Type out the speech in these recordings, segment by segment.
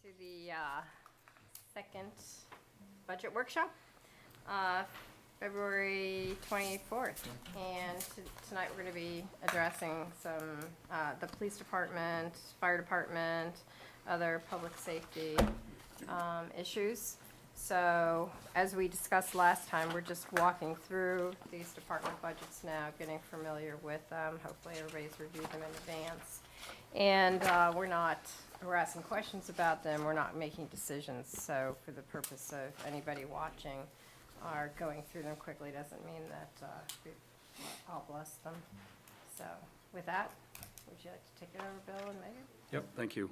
to the second budget workshop, February 24th. And tonight we're going to be addressing some, the police department, fire department, other public safety issues. So as we discussed last time, we're just walking through these department budgets now, getting familiar with them. Hopefully everybody's reviewed them in advance. And we're asking questions about them. We're not making decisions. So for the purpose of anybody watching or going through them quickly doesn't mean that I'll bless them. So with that, would you like to take it over, Bill and Megan? Yep, thank you.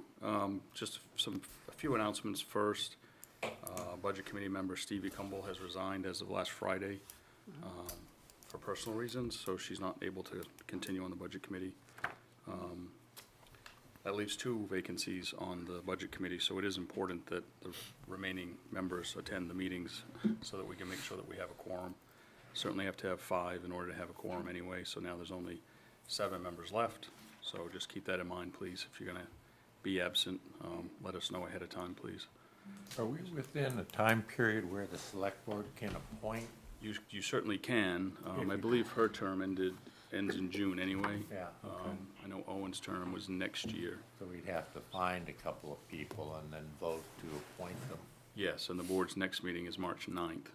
Just a few announcements first. Budget Committee member Stevie Cumble has resigned as of last Friday for personal reasons, so she's not able to continue on the Budget Committee. That leaves 2 vacancies on the Budget Committee, so it is important that the remaining members attend the meetings so that we can make sure that we have a quorum. Certainly have to have 5 in order to have a quorum anyway, so now there's only 7 members left. So just keep that in mind, please. If you're going to be absent, let us know ahead of time, please. Are we within a time period where the select board can appoint? You certainly can. I believe her term ends in June anyway. Yeah, okay. I know Owen's term was next year. So we'd have to find a couple of people and then vote to appoint them. Yes, and the board's next meeting is March 9th.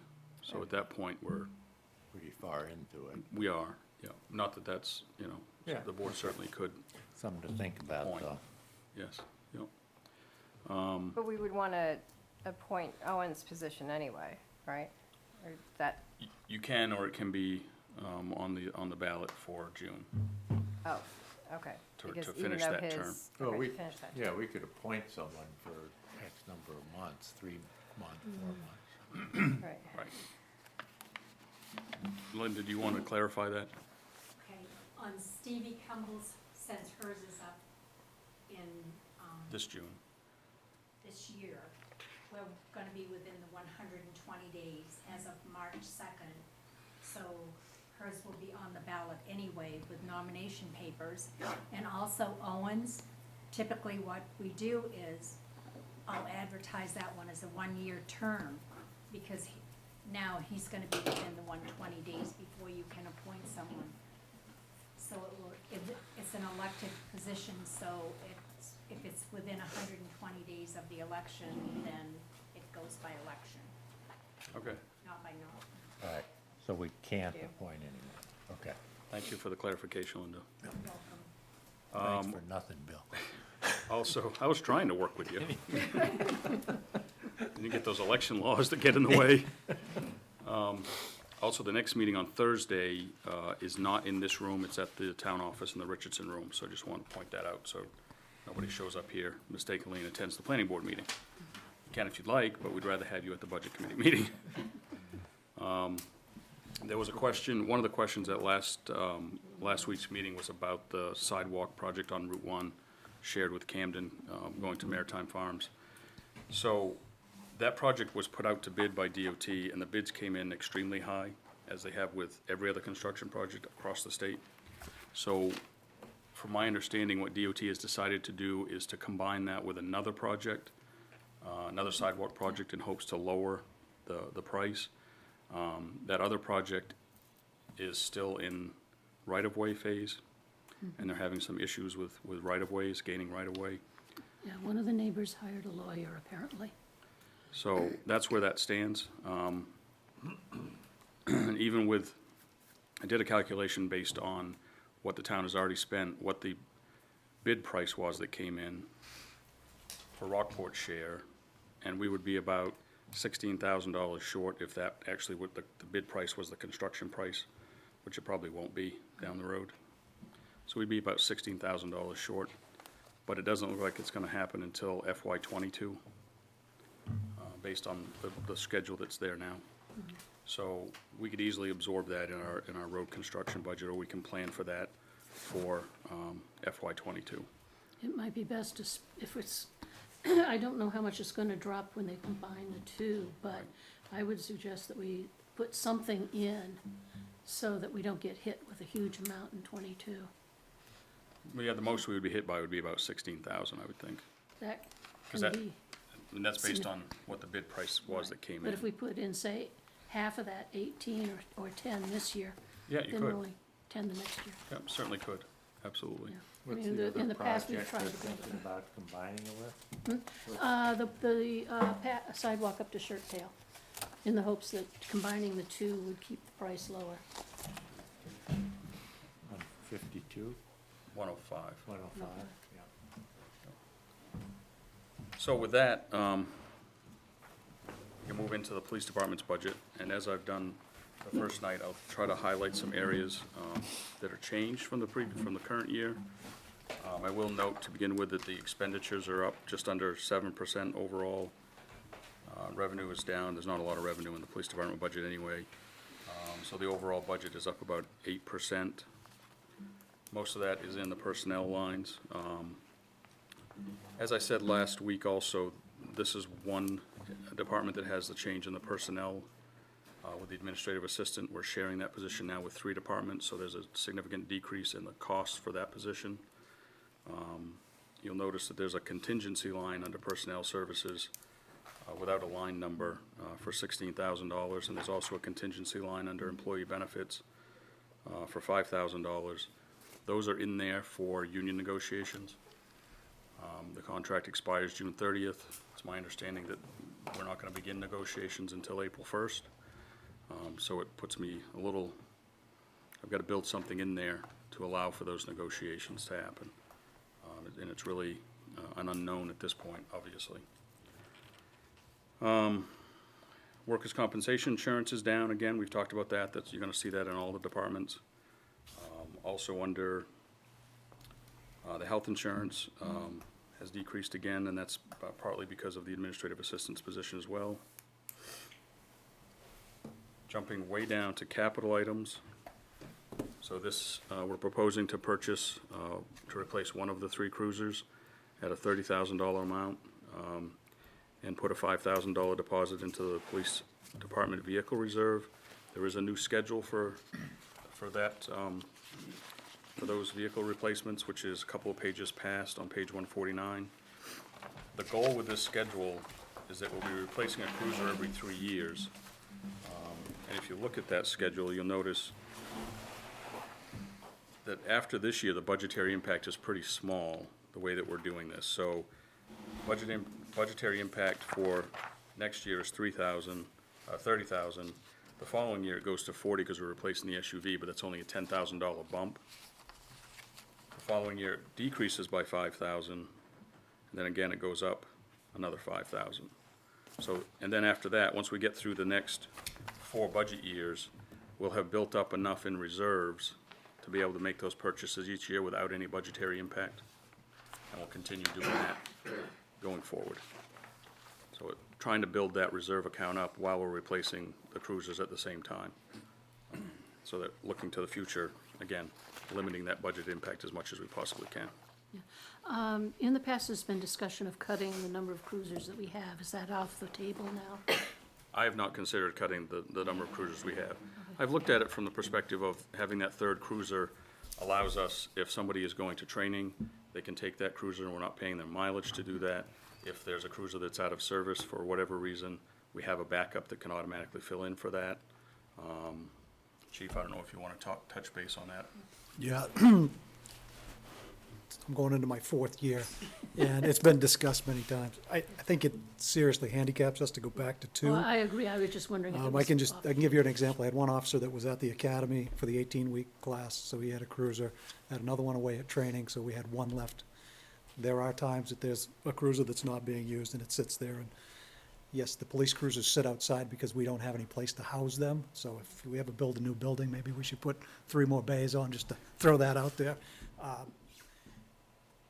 So at that point, Pretty far into it. we are, yeah. Not that that's, Yeah. the board certainly could, Something to think about, Point. though. yes, yep. But we would want to appoint Owen's position anyway, right? Or that, You can, or it can be on the ballot for June. oh, okay. To Because finish even though that term. his- Well, okay, we, to finish that yeah, term. we could appoint someone for X number of months, 3 months, 4 months. Right. Right. Linda, do you want to clarify that? Okay, on Stevie Cumble's, since hers is up in, This June? this year, we're gonna be within the 120 days as of March 2nd. So hers will be on the ballot anyway with nomination papers. And also Owen's, typically what we do is, I'll advertise that one as a 1-year term, because now he's gonna be within the 120 days before you can appoint someone. So it's an elected position, so if it's within 120 days of the election, then it goes by election, Okay. not by nomination. All right, so we can't Yeah. appoint anyone. Okay. Thank you for the clarification, Linda. You're Thanks welcome. for nothing, Bill. Also, I was trying to work with you. You get those election laws that get in the way. Also, the next meeting on Thursday is not in this room. It's at the town office in the Richardson room. So I just want to point that out so nobody shows up here mistakenly and attends the planning board meeting. You can if you'd like, but we'd rather have you at the budget committee meeting. There was a question, one of the questions at last week's meeting was about the sidewalk project on Route 1 shared with Camden, going to Maritime Farms. So that project was put out to bid by DOT, and the bids came in extremely high, as they have with every other construction project across the state. So from my understanding, what DOT has decided to do is to combine that with another project, another sidewalk project, in hopes to lower the price. That other project is still in right-of-way phase, and they're having some issues with right-of-ways, gaining right-of-way. Yeah, one of the neighbors hired a lawyer, apparently. So that's where that stands. Even with, I did a calculation based on what the town has already spent, what the bid price was that came in for Rockport's share, and we would be about $16,000 short if that actually would, the bid price was the construction price, which it probably won't be down the road. So we'd be about $16,000 short, but it doesn't look like it's gonna happen until FY '22, based on the schedule that's there now. So we could easily absorb that in our road construction budget, or we can plan for that for FY '22. It might be best to, if it's, I don't know how much it's gonna drop when they combine the two, but I would suggest that we put something in so that we don't get hit with a huge amount in '22. Well, yeah, the most we would be hit by would be about 16,000, I would think. That 'Cause can that- be, And that's based on what the bid price was that came in. But if we put in, say, half of that 18 or 10 this year, Yeah, you then could. only 10 the next year. Yep, certainly could, absolutely. Yeah. I What's mean, the other in the past, we've project tried you're to build thinking it. about combining it with? The sidewalk up to Shirt Tail, in the hopes that combining the two would keep the price lower. On 52, 105. 105, yeah. So with that, you move into the police department's budget, and as I've done the first night, I'll try to highlight some areas that are changed from the current year. I will note to begin with that the expenditures are up just under 7% overall. Revenue is down. There's not a lot of revenue in the police department budget anyway. So the overall budget is up about 8%. Most of that is in the personnel lines. As I said last week also, this is one department that has the change in the personnel with the administrative assistant. We're sharing that position now with 3 departments, so there's a significant decrease in the cost for that position. You'll notice that there's a contingency line under personnel services without a line number for $16,000, and there's also a contingency line under employee benefits for $5,000. Those are in there for union negotiations. The contract expires June 30th. It's my understanding that we're not going to begin negotiations until April 1st. So it puts me a little, I've got to build something in there to allow for those negotiations to happen. And it's really an unknown at this point, obviously. Workers' compensation insurance is down again. We've talked about that. You're going to see that in all the departments. Also under the health insurance has decreased again, and that's partly because of the administrative assistant's position as well. Jumping way down to capital items. So this, we're proposing to purchase, to replace one of the 3 cruisers at a $30,000 amount, and put a $5,000 deposit into the police department vehicle reserve. There is a new schedule for that, for those vehicle replacements, which is a couple of pages past on page 149. The goal with this schedule is that we'll be replacing a cruiser every 3 years. And if you look at that schedule, you'll notice that after this year, the budgetary impact is pretty small, the way that we're doing this. So budgetary impact for next year is $30,000. The following year, it goes to 40 because we're replacing the SUV, but that's only a $10,000 bump. The following year, it decreases by 5,000, and then again, it goes up another 5,000. So, and then after that, once we get through the next 4 budget years, we'll have built up enough in reserves to be able to make those purchases each year without any budgetary impact. And we'll continue doing that going forward. So trying to build that reserve account up while we're replacing the cruisers at the same time. So that looking to the future, again, limiting that budget impact as much as we possibly can. In the past, there's been discussion of cutting the number of cruisers that we have. Is that off the table now? I have not considered cutting the number of cruisers we have. I've looked at it from the perspective of having that 3rd cruiser allows us, if somebody is going to training, they can take that cruiser and we're not paying them mileage to do that. If there's a cruiser that's out of service for whatever reason, we have a backup that can automatically fill in for that. Chief, I don't know if you want to touch base on that. Yeah. I'm going into my 4th year, and it's been discussed many times. I think it seriously handicaps us to go back to 2. Well, I agree. I was just wondering if it was off. I can give you an example. I had one officer that was at the academy for the 18-week class, so he had a cruiser. I had another one away at training, so we had 1 left. There are times that there's a cruiser that's not being used, and it sits there. And yes, the police cruisers sit outside because we don't have any place to house them. So if we ever build a new building, maybe we should put 3 more bays on, just to throw that out there.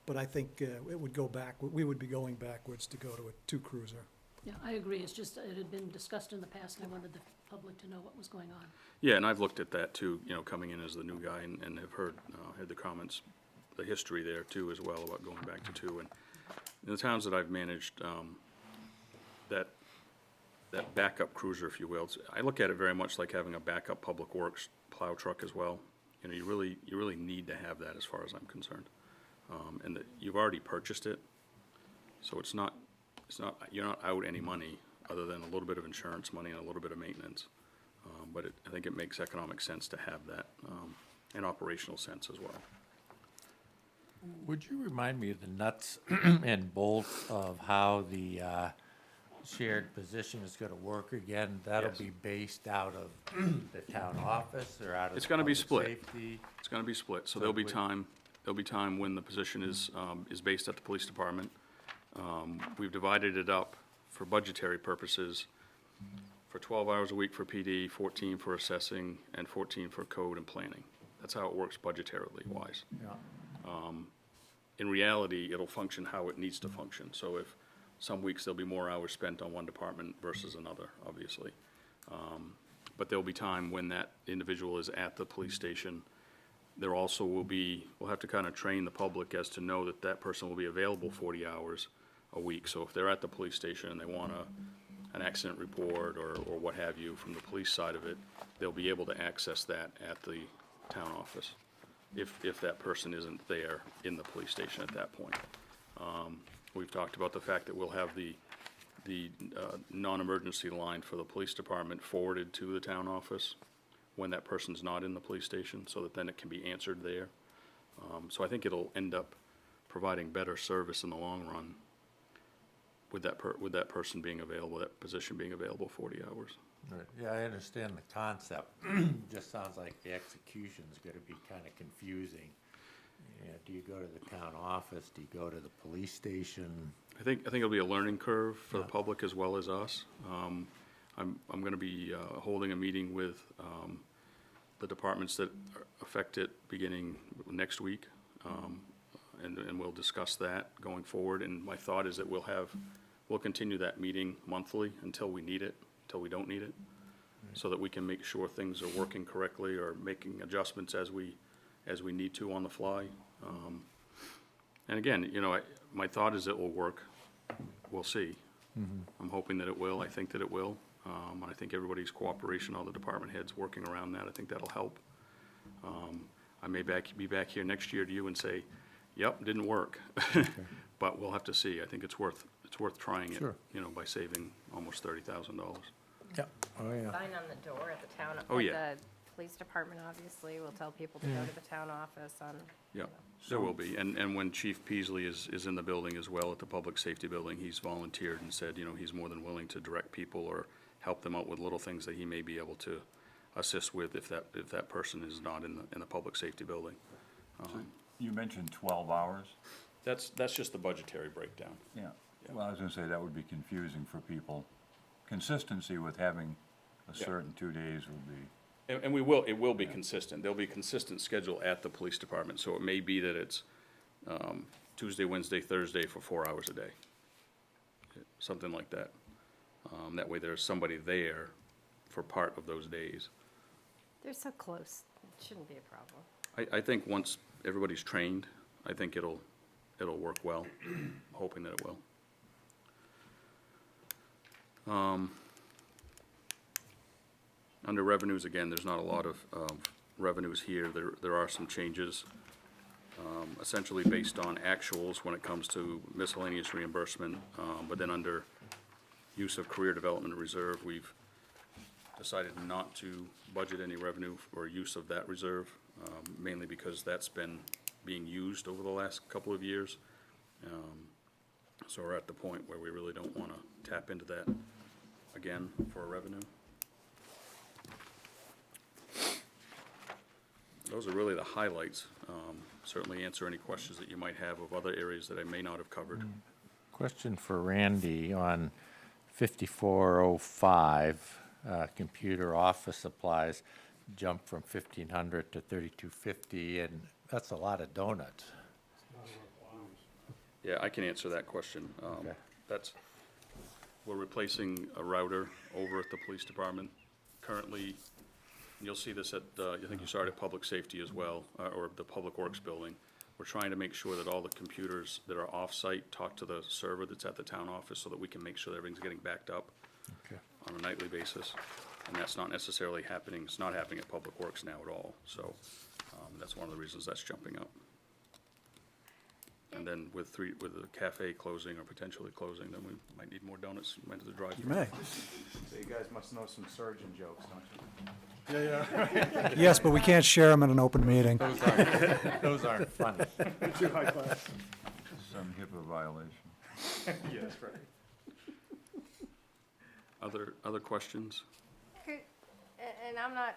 But I think it would go back, we would be going backwards to go to a 2 cruiser. Yeah, I agree. It's just, it had been discussed in the past, and I wanted the public to know what was going on. Yeah, and I've looked at that too, coming in as the new guy, and have heard the comments, the history there too as well about going back to 2. And in the towns that I've managed, that backup cruiser, if you will, I look at it very much like having a backup public works plow truck as well. You really need to have that as far as I'm concerned. And that you've already purchased it, so it's not you're not out any money other than a little bit of insurance money and a little bit of maintenance. But I think it makes economic sense to have that, and operational sense as well. Would you remind me of the nuts and bolts of how the shared position is gonna work again? That'll Yes. be based out of the town office or out of It's the gonna be public split. safety? It's gonna be split, so So there'll be we- time when the position is based at the police department. We've divided it up for budgetary purposes, for 12 hours a week for PD, 14 for assessing, and 14 for code and planning. That's how it works budgetarily wise. Yeah. In reality, it'll function how it needs to function. So if some weeks there'll be more hours spent on one department versus another, obviously. But there'll be time when that individual is at the police station. There also will be, we'll have to kind of train the public as to know that that person will be available 40 hours a week. So if they're at the police station and they want an accident report or what have you from the police side of it, they'll be able to access that at the town office, if that person isn't there in the police station at that point. We've talked about the fact that we'll have the non-emergency line for the police department forwarded to the town office when that person's not in the police station, so that then it can be answered there. So I think it'll end up providing better service in the long run with that person being available, that position being available 40 hours. Right. Yeah, I understand the concept. Just sounds like the execution's gonna be kinda confusing. Yeah, do you go to the town office? Do you go to the police station? I think it'll be a learning curve for the Yeah. public as well as us. I'm gonna be holding a meeting with the departments that are affected beginning next week. And we'll discuss that going forward. And my thought is that we'll continue that meeting monthly until we need it, until we don't need it, so that we can make sure things are working correctly or making adjustments as we need to on the fly. And again, my thought is it will work. We'll see. I'm hoping that it will. I think that it will. And I think everybody's cooperation, all the department heads working around that, I think that'll help. I may be back here next year to you and say, yep, didn't work. But we'll have to see. I think it's worth trying it, Sure. By saving almost $30,000. Yeah. Oh, yeah. Sign on the door at the town, Oh, at yeah. the police department, obviously, will tell people to go to the town office on. Yeah, there will be. And when Chief Peasley is in the building as well, at the public safety building, he's volunteered and said, he's more than willing to direct people or help them out with little things that he may be able to assist with if that person is not in the public safety building. You mentioned 12 hours? That's just the budgetary breakdown. Yeah. Well, I was gonna say that would be confusing for people. Consistency with having a Yeah. certain 2 days would be, And it will be consistent. There'll be a consistent schedule at the police department, so it may be that it's Tuesday, Wednesday, Thursday for 4 hours a day. Something like that. That way there's somebody there for part of those days. They're so close, it shouldn't be a problem. I think once everybody's trained, I think it'll work well. I'm hoping that it will. Under revenues, again, there's not a lot of revenues here. There are some changes, essentially based on actuals when it comes to miscellaneous reimbursement. But then under use of career development reserve, we've decided not to budget any revenue or use of that reserve, mainly because that's been being used over the last couple of years. So we're at the point where we really don't want to tap into that again for a revenue. Those are really the highlights. Certainly answer any questions that you might have of other areas that I may not have covered. Question for Randy on 5405, computer office supplies jumped from 1,500 to 3,250, and that's a lot of donuts. Yeah, I can answer that question. Okay. We're replacing a router over at the police department. Currently, you'll see this at, I think you saw it at Public Safety as well, or the Public Works building. We're trying to make sure that all the computers that are off-site talk to the server that's at the town office so that we can make sure that everything's getting backed up Okay. on a nightly basis. And that's not necessarily happening, it's not happening at Public Works now at all. So that's one of the reasons that's jumping up. And then with the cafe closing or potentially closing, then we might need more donuts, might have to drive. You may. So you guys must know some surgeon jokes, don't you? Yes, but we can't share them in an open meeting. Those aren't funny. Too high class. Some HIPAA violation. Yes, right. Other questions? And I'm not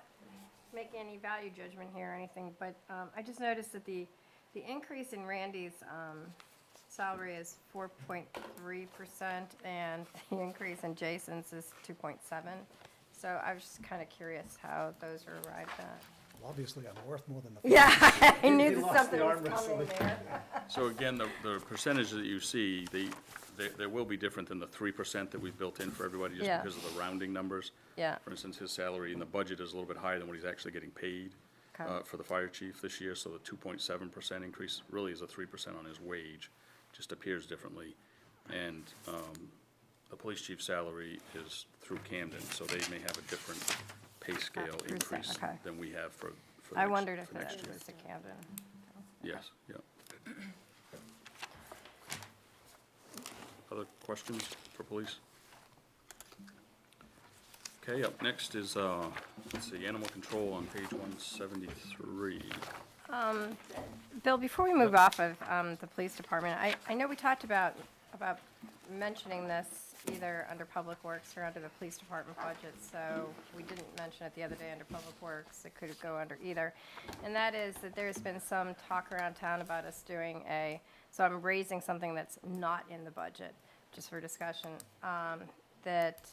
making any value judgment here or anything, but I just noticed that the increase in Randy's salary is 4.3%, and the increase in Jason's is 2.7. So I was just kind of curious how those were arrived at. Obviously, I'm worth more than the. Yeah, I knew He that lost something the was arm coming wrestling. there. So again, the percentage that you see, there will be different than the 3% that we've built in for everybody just Yeah. because of the rounding numbers. Yeah, For instance, his salary in the budget is a little bit higher than what he's actually getting paid Okay. for the fire chief this year, so the 2.7% increase really is a 3% on his wage, just appears differently. And the police chief's salary is through Camden, so they may have a different pay scale through Sa- increase okay. than we have for I next- wondered if for next that year. was the Camden. Yes, yeah. Other questions for police? Okay, up next is, let's see, animal control on page 173. Bill, before we move off of the police department, I know we talked about mentioning this either under Public Works or under the police department budget, so we didn't mention it the other day under Public Works. It could go under either. And that is that there's been some talk around town about us doing so I'm raising something that's not in the budget, just for discussion, that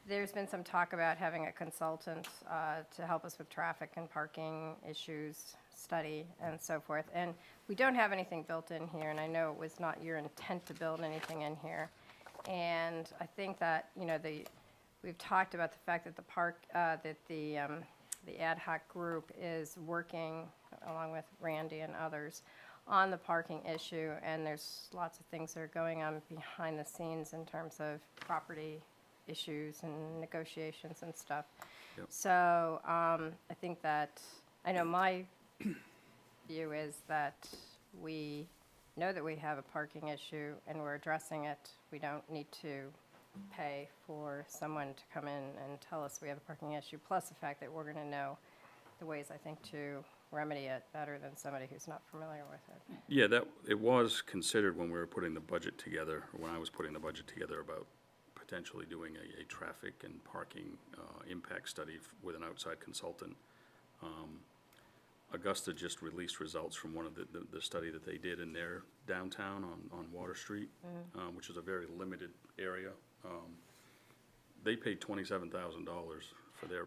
there's been some talk about having a consultant to help us with traffic and parking issues, study, and so forth. And we don't have anything built in here, and I know it was not your intent to build anything in here. And I think that, we've talked about the fact that the ad hoc group is working, along with Randy and others, on the parking issue, and there's lots of things that are going on behind the scenes in terms of property issues and negotiations and stuff. Yep. So, I think that, I know my view is that we know that we have a parking issue and we're addressing it. We don't need to pay for someone to come in and tell us we have a parking issue, plus the fact that we're gonna know the ways, I think, to remedy it better than somebody who's not familiar with it. Yeah, it was considered when we were putting the budget together, or when I was putting the budget together, about potentially doing a traffic and parking impact study with an outside consultant. Augusta just released results from one of the study that they did in their downtown on Water Street, which is a very limited area. They paid $27,000 for their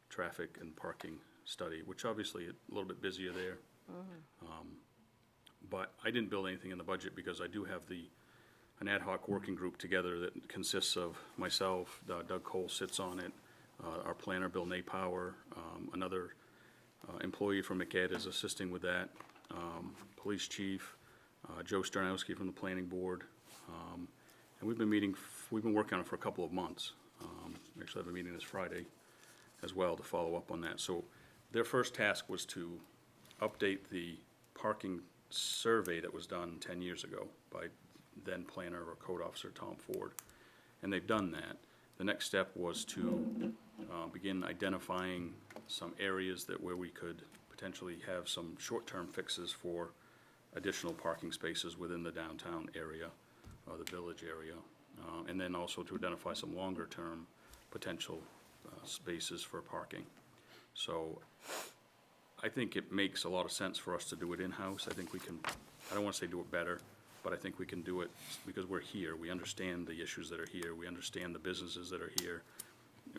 traffic and parking study, which obviously a little bit busier there. But I didn't build anything in the budget because I do have an ad hoc working group together that consists of myself, Doug Cole sits on it, our planner, Bill Napower, another employee from McEd is assisting with that, police chief, Joe Sternowski from the planning board, and we've been working on it for a couple of months. Actually, I have a meeting this Friday as well to follow up on that. So their first task was to update the parking survey that was done 10 years ago by then planner or code officer Tom Ford, and they've done that. The next step was to begin identifying some areas where we could potentially have some short-term fixes for additional parking spaces within the downtown area, or the village area, and then also to identify some longer-term potential spaces for parking. So I think it makes a lot of sense for us to do it in-house. I think we can, I don't want to say do it better, but I think we can do it because we're here. We understand the issues that are here. We understand the businesses that are here.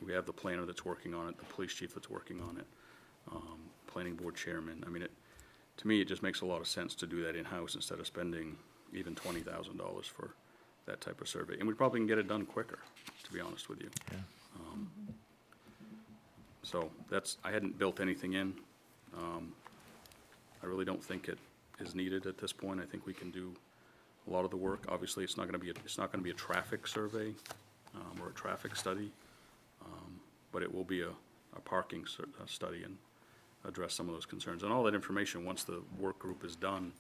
We have the planner that's working on it, the police chief that's working on it, planning board chairman. I mean, to me, it just makes a lot of sense to do that in-house instead of spending even $20,000 for that type of survey. And we probably can get it done quicker, to be honest with you. Yeah. So I hadn't built anything in. I really don't think it is needed at this point. I think we can do a lot of the work. Obviously, it's not gonna be a traffic survey, or a traffic study, but it will be a parking study and address some of those concerns. And all that information, once the work group is done,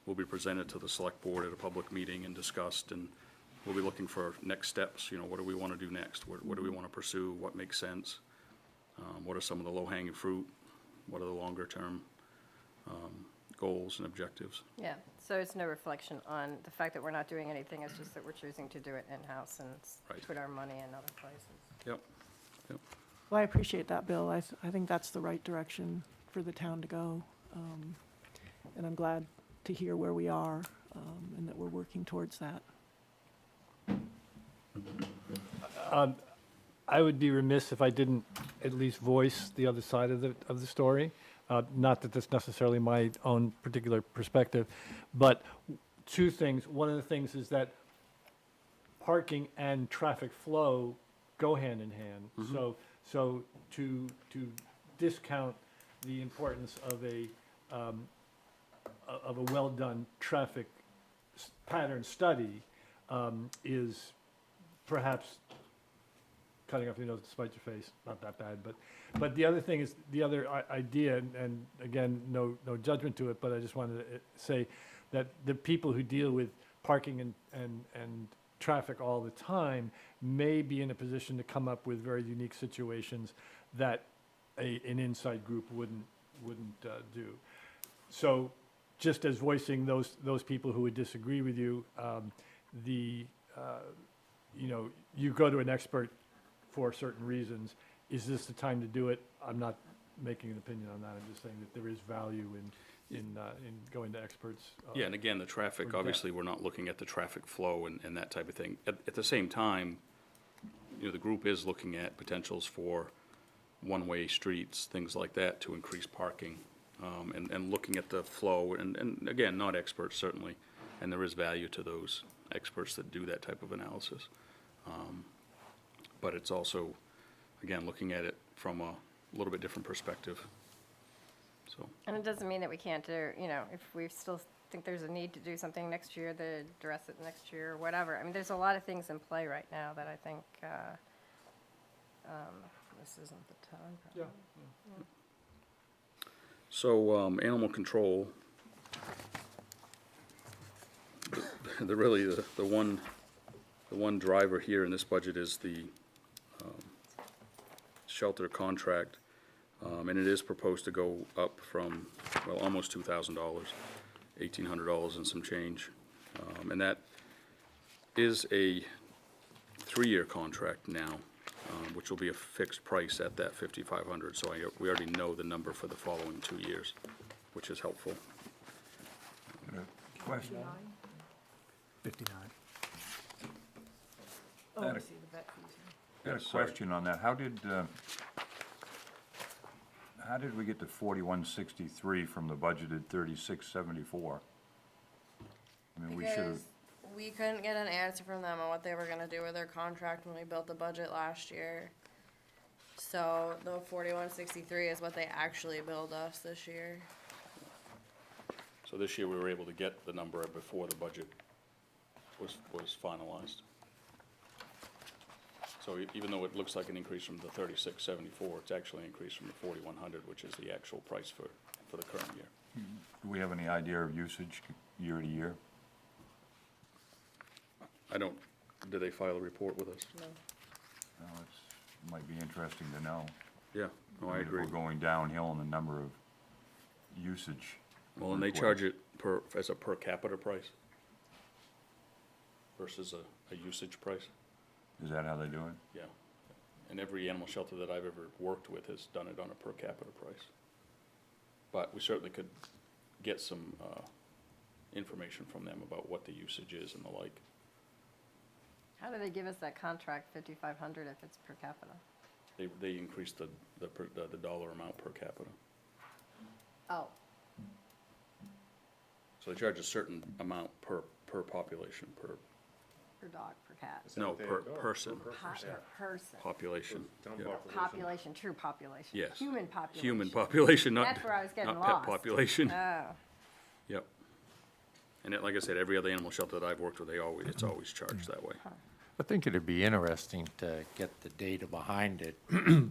will be presented to the select board at a public meeting and discussed, and we'll be looking for next steps, what do we want to do next? What do we want to pursue? What makes sense? What are some of the low-hanging fruit? What are the longer-term goals and objectives? Yeah, so it's no reflection on the fact that we're not doing anything, it's just that we're choosing to do it in-house and Right. put our money in other places. Yep. Well, I appreciate that, Bill. I think that's the right direction for the town to go. And I'm glad to hear where we are, and that we're working towards that. I would be remiss if I didn't at least voice the other side of the story. Not that that's necessarily my own particular perspective, but two things. One of the things is that parking and traffic flow go hand in hand. So to discount the importance of a well-done traffic pattern study is perhaps cutting off your nose to spite your face. Not that bad, but the other thing is, the other idea, and again, no judgment to it, but I just wanted to say that the people who deal with parking and traffic all the time may be in a position to come up with very unique situations that an inside group wouldn't do. So just as voicing those people who would disagree with you, you go to an expert for certain reasons. Is this the time to do it? I'm not making an opinion on that. I'm just saying that there is value in going to experts. Yeah, and again, the traffic, obviously, we're not looking at the traffic flow and that type of thing. At the same time, the group is looking at potentials for one-way streets, things like that, to increase parking, and looking at the flow, and again, not experts, certainly, and there is value to those experts that do that type of analysis. But it's also, again, looking at it from a little bit different perspective. So, And it doesn't mean that we can't do, if we still think there's a need to do something next year, to address it next year, or whatever. I mean, there's a lot of things in play right now that I think, this isn't the time. probably. So, animal control, the one driver here in this budget is the shelter contract, and it is proposed to go up from, almost $2,000, $1,800 and some change. And that is a 3-year contract now, which will be a fixed price at that $5,500. So we already know the number for the following 2 years, which is helpful. Question. 59. Oh, Got I a- see the vet fees here. Got a Sorry. question on that. How did we get to 4163 from the budgeted 3674? I mean, we should have, Because we couldn't get an answer from them on what they were gonna do with their contract when we built the budget last year. So the 4163 is what they actually billed us this year. So this year, we were able to get the number before the budget was finalized. So even though it looks like an increase from the 3674, it's actually an increase from the 4100, which is the actual price for the current year. do we have any idea of usage year to year? Did they file a report with us? No. Well, it might be interesting to know. Yeah, no, I mean, if agree. we're going downhill in the number of usage. Well, and they charge it as a per capita price versus a usage price. Is that how they do it? Yeah. And every animal shelter that I've ever worked with has done it on a per capita price. But we certainly could get some information from them about what the usage is and the like. How do they give us that contract, 5,500, if it's per capita? They increased the dollar amount per capita. Oh, So they charge a certain amount per population, per dog, per cat. Is that No, what they per do? person. Per Per person. population. Town Yeah. population. True population. Yes. Human population. Human population, not, That's where I was getting not pet lost. population. Oh, Yep. And like I said, every other animal shelter that I've worked with, it's always charged that way. I think it'd be interesting to get the data behind it,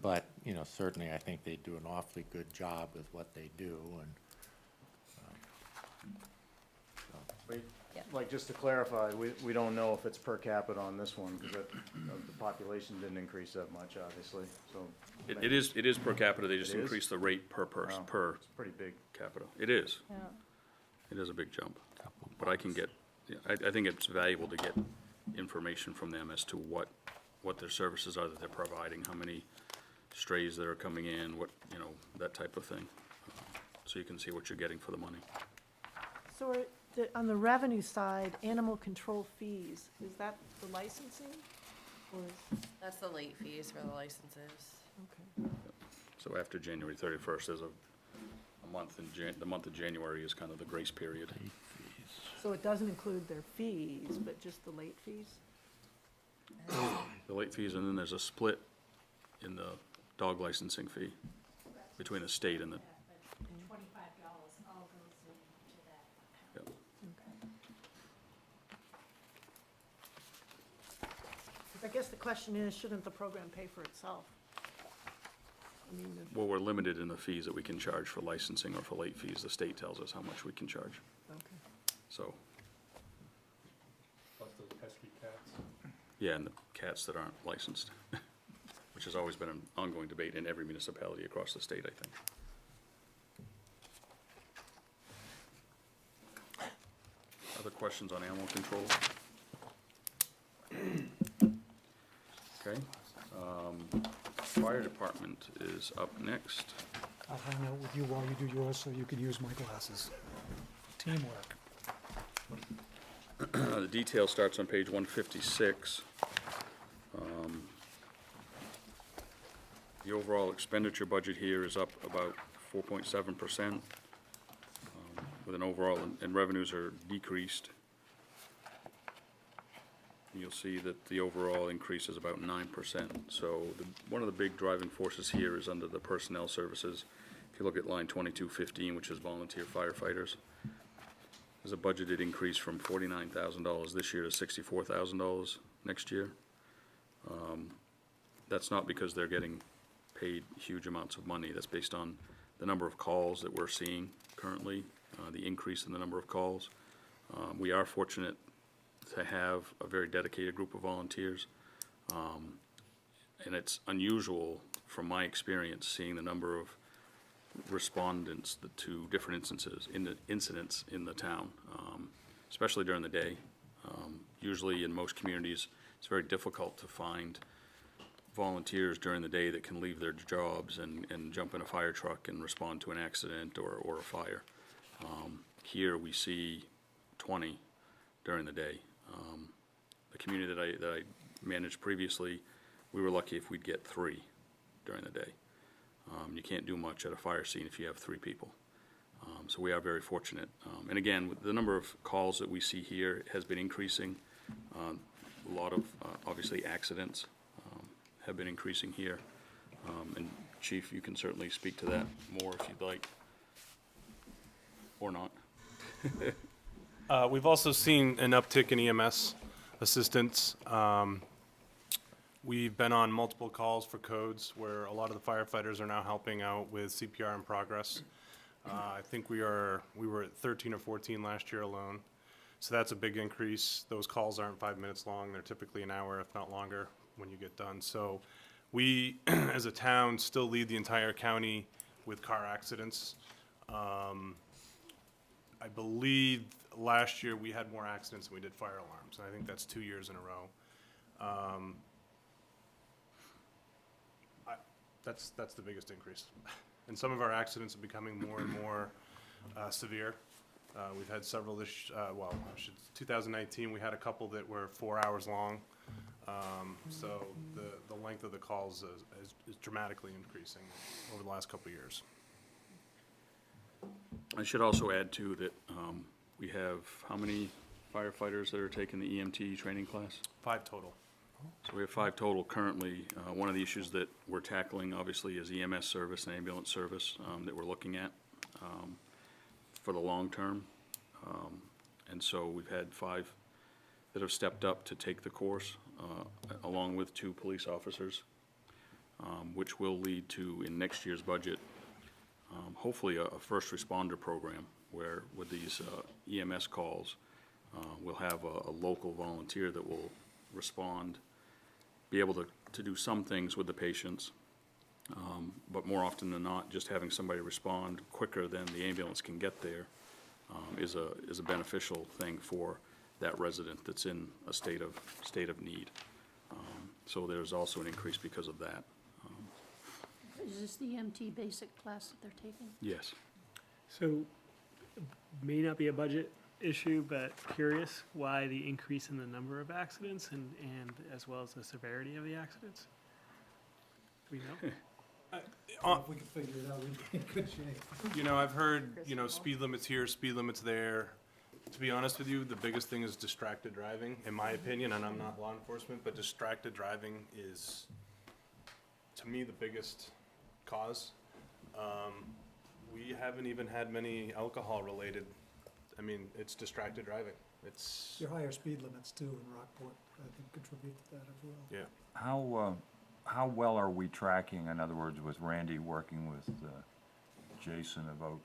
but, certainly I think they do an awfully good job with what they do, and Wait, Yeah. like, just to clarify, we don't know if it's per capita on this one, because the population didn't increase that much, obviously, so. It is per capita, they just It is? increased the rate per person, Wow, per It's pretty big. capita. It is. Yeah. It is a big jump. But I can get, yeah, I think it's valuable to get information from them as to what their services are that they're providing, how many strays that are coming in, what, you know, that type of thing. So you can see what you're getting for the money. So on the revenue side, animal control fees, is that the licensing? Or is, That's the late fees for the licenses. okay. So after January 31st, there's a month the month of January is kind of the grace period. So it doesn't include their fees, but just the late fees? The late fees, and then there's a split in the dog licensing fee between the state and the, $25 all goes into that account. yeah. Okay. 'Cause I guess the question is, shouldn't the program pay for itself? I mean, if, Well, we're limited in the fees that we can charge for licensing or for late fees. The state tells us how much we can charge, okay. so, Plus those pesky cats. yeah, and the cats that aren't licensed, which has always been an ongoing debate in every municipality across the state, I think. Other questions on animal control? Okay, fire department is up next. I'll hang out with you while you do yours so you can use my glasses. Teamwork. The detail starts on page 156. The overall expenditure budget here is up about 4.7%, with an overall, and revenues are decreased. You'll see that the overall increase is about 9%. So one of the big driving forces here is under the personnel services. If you look at line 2215, which is volunteer firefighters, there's a budgeted increase from $49,000 this year to $64,000 next year. That's not because they're getting paid huge amounts of money. That's based on the number of calls that we're seeing currently, the increase in the number of calls. We are fortunate to have a very dedicated group of volunteers. And it's unusual, from my experience, seeing the number of respondents to different incidents in the town, especially during the day. Usually in most communities, it's very difficult to find volunteers during the day that can leave their jobs and jump in a fire truck and respond to an accident or a fire. Here we see 20 during the day. The community that I managed previously, we were lucky if we'd get 3 during the day. You can't do much at a fire scene if you have 3 people. So we are very fortunate. And again, with the number of calls that we see here has been increasing. A lot of, obviously, accidents have been increasing here. And Chief, you can certainly speak to that more if you'd like, or not. We've also seen an uptick in EMS assistance. We've been on multiple calls for codes where a lot of the firefighters are now helping out with CPR in progress. I think we were at 13 or 14 last year alone. So that's a big increase. Those calls aren't 5 minutes long. They're typically an hour, if not longer, when you get done. So we, as a town, still lead the entire county with car accidents. I believe last year we had more accidents than we did fire alarms, and I think that's 2 years in a row. That's the biggest increase. And some of our accidents are becoming more and more severe. We've had several this, 2019, we had a couple that were 4 hours long. So the length of the calls is dramatically increasing over the last couple of years. I should also add, too, that we have how many firefighters that are taking the EMT training class? 5 total. So we have 5 total currently. One of the issues that we're tackling, obviously, is EMS service and ambulance service that we're looking at for the long term. And so we've had 5 that have stepped up to take the course, along with 2 police officers, which will lead to, in next year's budget, hopefully a first responder program where with these EMS calls, We'll have a local volunteer that will respond, be able to do some things with the patients. But more often than not, just having somebody respond quicker than the ambulance can get there is a beneficial thing for that resident that's in a state of need. So there's also an increase because of that. Is this the EMT basic class that they're taking? Yes. So, may not be a budget issue, but curious why the increase in the number of accidents and as well as the severity of the accidents? Do we know? If we could figure it out, we'd be in good shape. You know, I've heard, you know, speed limits here, speed limits there. To be honest with you, the biggest thing is distracted driving, in my opinion, and I'm not law enforcement, but distracted driving is, to me, the biggest cause. We haven't even had many alcohol-related, I mean, it's distracted driving. It's, Your higher speed limits too in Rockport, I think, contribute to that as well. yeah. How well are we tracking, in other words, with Randy working with Jason about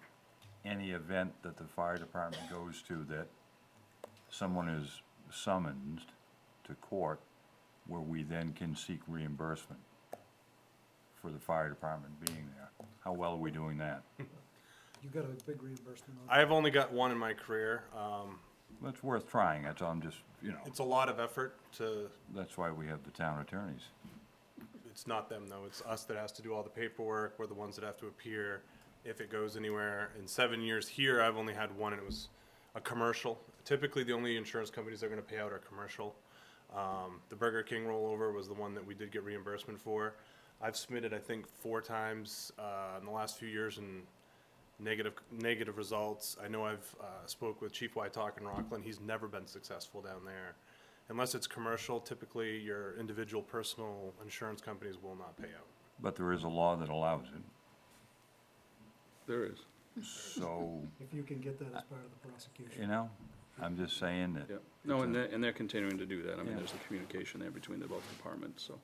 any event that the fire department goes to that someone is summoned to court where we then can seek reimbursement for the fire department being there? How well are we doing that? You got a big reimbursement on I've only got one in my career. That's worth trying, that's all, I'm just, you know, It's a lot of effort to, that's why we have the town attorneys. it's not them though, it's us that has to do all the paperwork, we're the ones that have to appear if it goes anywhere. In 7 years here, I've only had one, and it was a commercial. Typically, the only insurance companies that are gonna pay out are commercial. The Burger King rollover was the one that we did get reimbursement for. I've submitted, I think, 4 times, in the last few years, and negative results. I know I've, spoke with Chief Wytalk in Rockland, he's never been successful down there. Unless it's commercial, typically your individual personal insurance companies will not pay out. But there is a law that allows it, There is. so, if you can get that as part of the prosecution. you know, I'm just saying that. Yep. No, and they're continuing to do that. I mean, Yeah. there's a communication there between the both departments, so.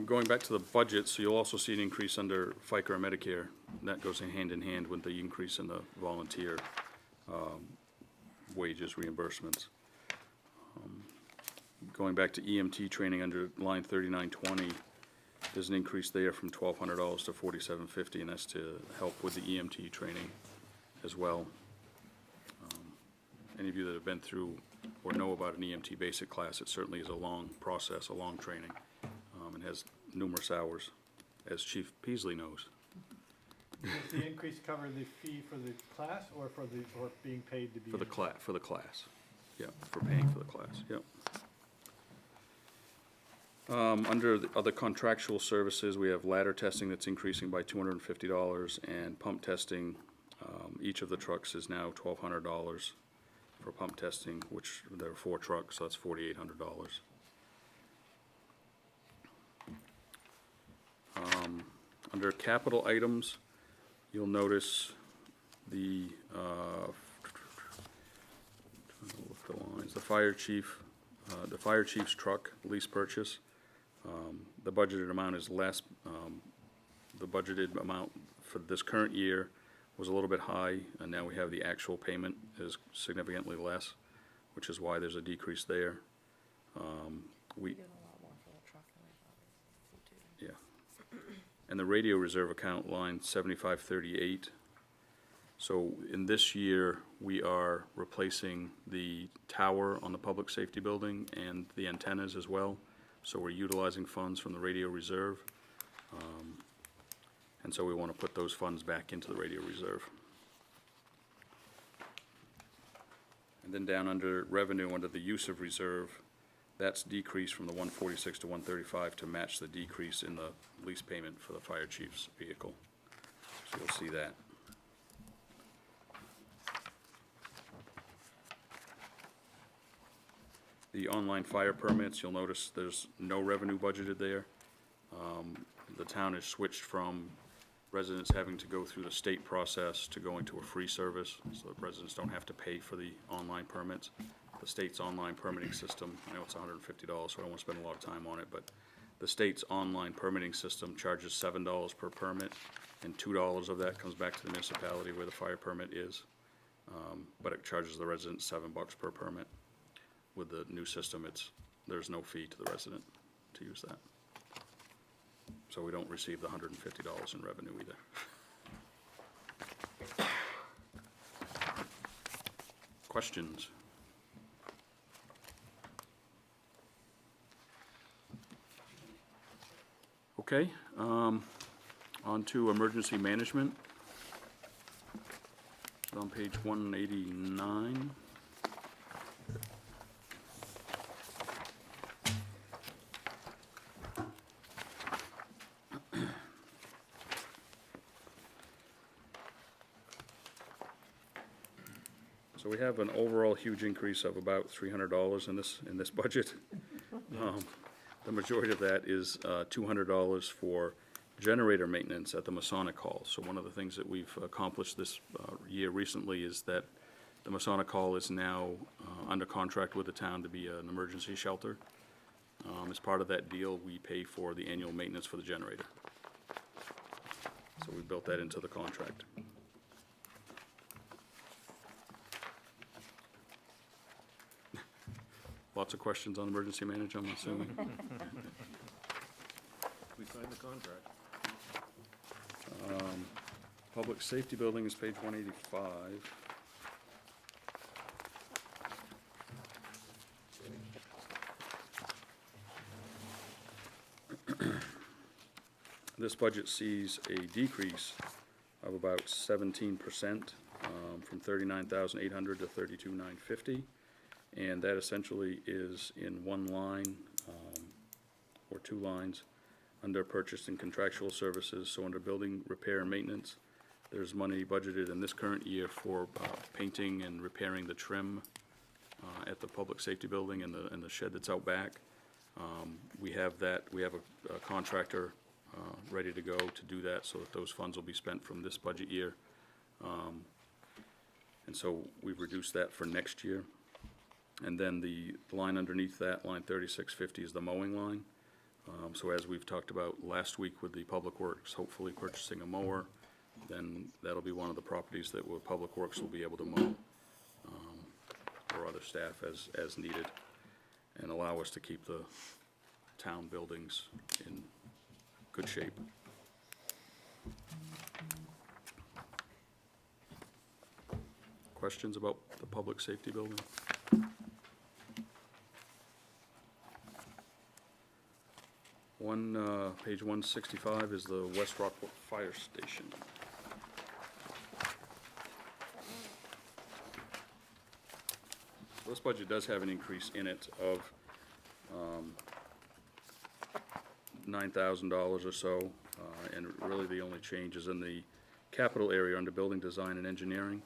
Going back to the budget, so you'll also see an increase under FICA or Medicare. And that goes hand in hand with the increase in the volunteer wages reimbursements. Going back to EMT training under line 3920, there's an increase there from $1,200 to $4,750, and that's to help with the EMT training as well. Any of you that have been through or know about an EMT basic class, it certainly is a long process, a long training, and has numerous hours, as Chief Peasley knows. Does the increase cover the fee for the class or or being paid to be? For the class, yeah, for paying for the class, yep. Under the other contractual services, we have ladder testing that's increasing by $250, and pump testing, each of the trucks is now $1,200 for pump testing, which there are 4 trucks, so that's $4,800. Under capital items, you'll notice the, the fire chief's truck lease purchase. The budgeted amount is less. The budgeted amount for this current year was a little bit high, and now we have the actual payment is significantly less, which is why there's a decrease there. We, Get a lot more for the truck than I thought we would. yeah. And the radio reserve account, line 7538. So in this year, we are replacing the tower on the public safety building and the antennas as well. So we're utilizing funds from the radio reserve. And so we want to put those funds back into the radio reserve. And then down under revenue, under the use of reserve, that's decreased from the 146 to 135 to match the decrease in the lease payment for the fire chief's vehicle. So you'll see that. The online fire permits, you'll notice there's no revenue budgeted there. The town has switched from residents having to go through the state process to going to a free service, so that residents don't have to pay for the online permits. The state's online permitting system, I know it's $150, so I don't want to spend a lot of time on it, but the state's online permitting system charges $7 per permit, and $2 of that comes back to the municipality where the fire permit is. But it charges the resident $7 per permit. With the new system, there's no fee to the resident to use that. So we don't receive the $150 in revenue either. Questions? Okay, on to emergency management. On page 189. So we have an overall huge increase of about $300 in this budget. The majority of that is $200 for generator maintenance at the Masonic Hall. So one of the things that we've accomplished this year recently is that the Masonic Hall is now under contract with the town to be an emergency shelter. As part of that deal, we pay for the annual maintenance for the generator. So we built that into the contract. Lots of questions on emergency management, I'm assuming. We signed the contract. Public safety building is page 185. This budget sees a decrease of about 17%, from 39,800 to 32,950. And that essentially is in one line, or two lines, under purchased and contractual services. So under building repair and maintenance, there's money budgeted in this current year for painting and repairing the trim at the public safety building and the shed that's out back. We have a contractor ready to go to do that, so that those funds will be spent from this budget year. And so we've reduced that for next year. And then the line underneath that, line 3650, is the mowing line. So as we've talked about last week with the Public Works, hopefully purchasing a mower, then that'll be one of the properties that Public Works will be able to mow, or other staff as needed, and allow us to keep the town buildings in good shape. Questions about the public safety building? Page 165 is the West Rockport Fire Station. This budget does have an increase in it of $9,000 or so, and really the only change is in the capital area under building design and engineering.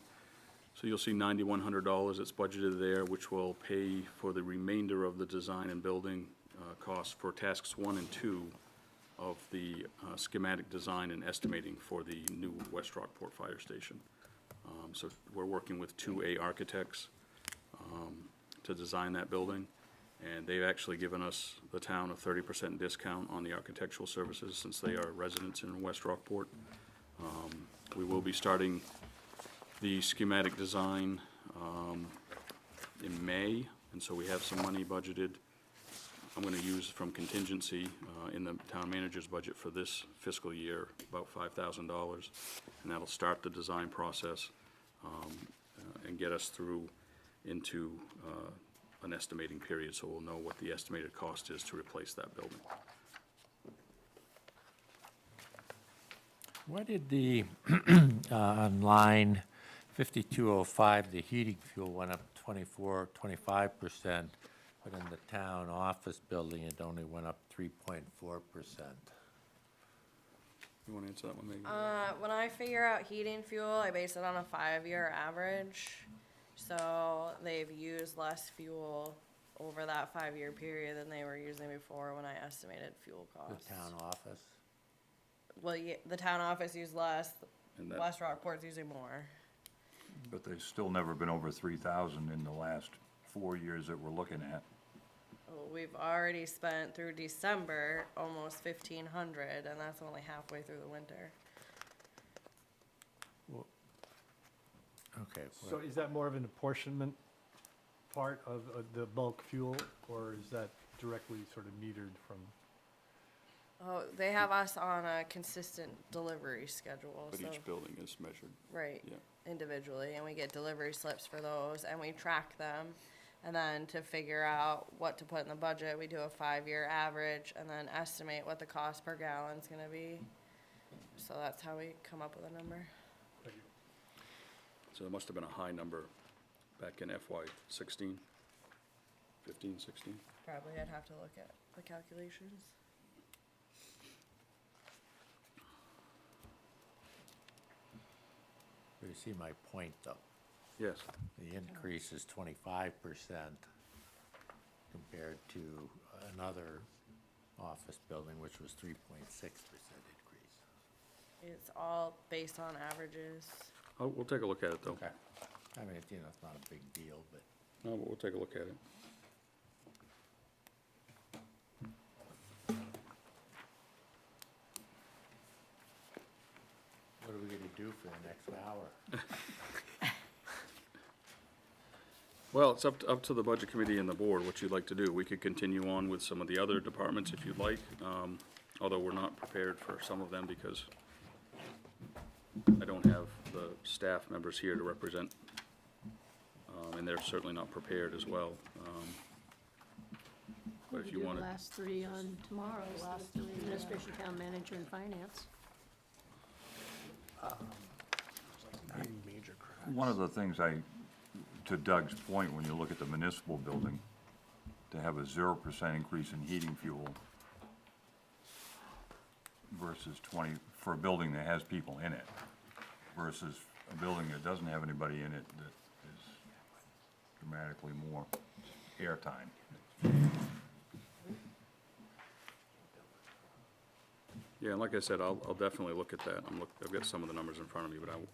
So you'll see $9,100 that's budgeted there, which will pay for the remainder of the design and building costs for tasks 1 and 2 of the schematic design and estimating for the new West Rockport Fire Station. So we're working with 2A architects to design that building, and they've actually given us, the town, a 30% discount on the architectural services since they are residents in West Rockport. We will be starting the schematic design in May, and so we have some money budgeted. I'm going to use from contingency in the town manager's budget for this fiscal year, about $5,000, and that'll start the design process and get us through into an estimating period, so we'll know what the estimated cost is to replace that building. Why did the, on line 5205, the heating fuel went up 25%, but in the town office building, it only went up 3.4%? You want to answer that one, Megan? When I figure out heating fuel, I base it on a 5-year average. So they've used less fuel over that 5-year period than they were using before when I estimated fuel costs. The town office? Well, yeah, the town office used less, And that- West Rockport's using more. But they've still never been over 3,000 in the last 4 years that we're looking at. We've already spent through December almost 1,500, and that's only halfway through the winter. Okay, So well, is that more of an apportionment part of the bulk fuel, or is that directly sort of metered from? Oh, they have us on a consistent delivery schedule, But so, each building is measured, right, yeah. individually, and we get delivery slips for those, and we track them. And then to figure out what to put in the budget, we do a 5-year average and then estimate what the cost per gallon's gonna be. So that's how we come up with a number. So there must have been a high number back in FY 16, 15, 16. Probably I'd have to look at the calculations. you see my point, though. Yes. The increase is 25% compared to another office building, which was 3.6% increase. It's all based on averages. Oh, we'll take a look at it, though. Okay. I mean, you know, it's not a big deal, but No, but we'll take a look at it. what are we gonna do for the next hour? Well, it's up to the budget committee and the board, what you'd like to do. We could continue on with some of the other departments if you'd like, although we're not prepared for some of them because I don't have the staff members here to represent, and they're certainly not prepared as well. But if you We want do to, the last three on tomorrow, administration, town manager, and finance. One of the things to Doug's point, when you look at the municipal building, to have a 0% increase in heating fuel versus 20, for a building that has people in it, versus a building that doesn't have anybody in it that is dramatically more airtime. yeah, and like I said, I'll definitely look at that. I've got some of the numbers in front of me, but I would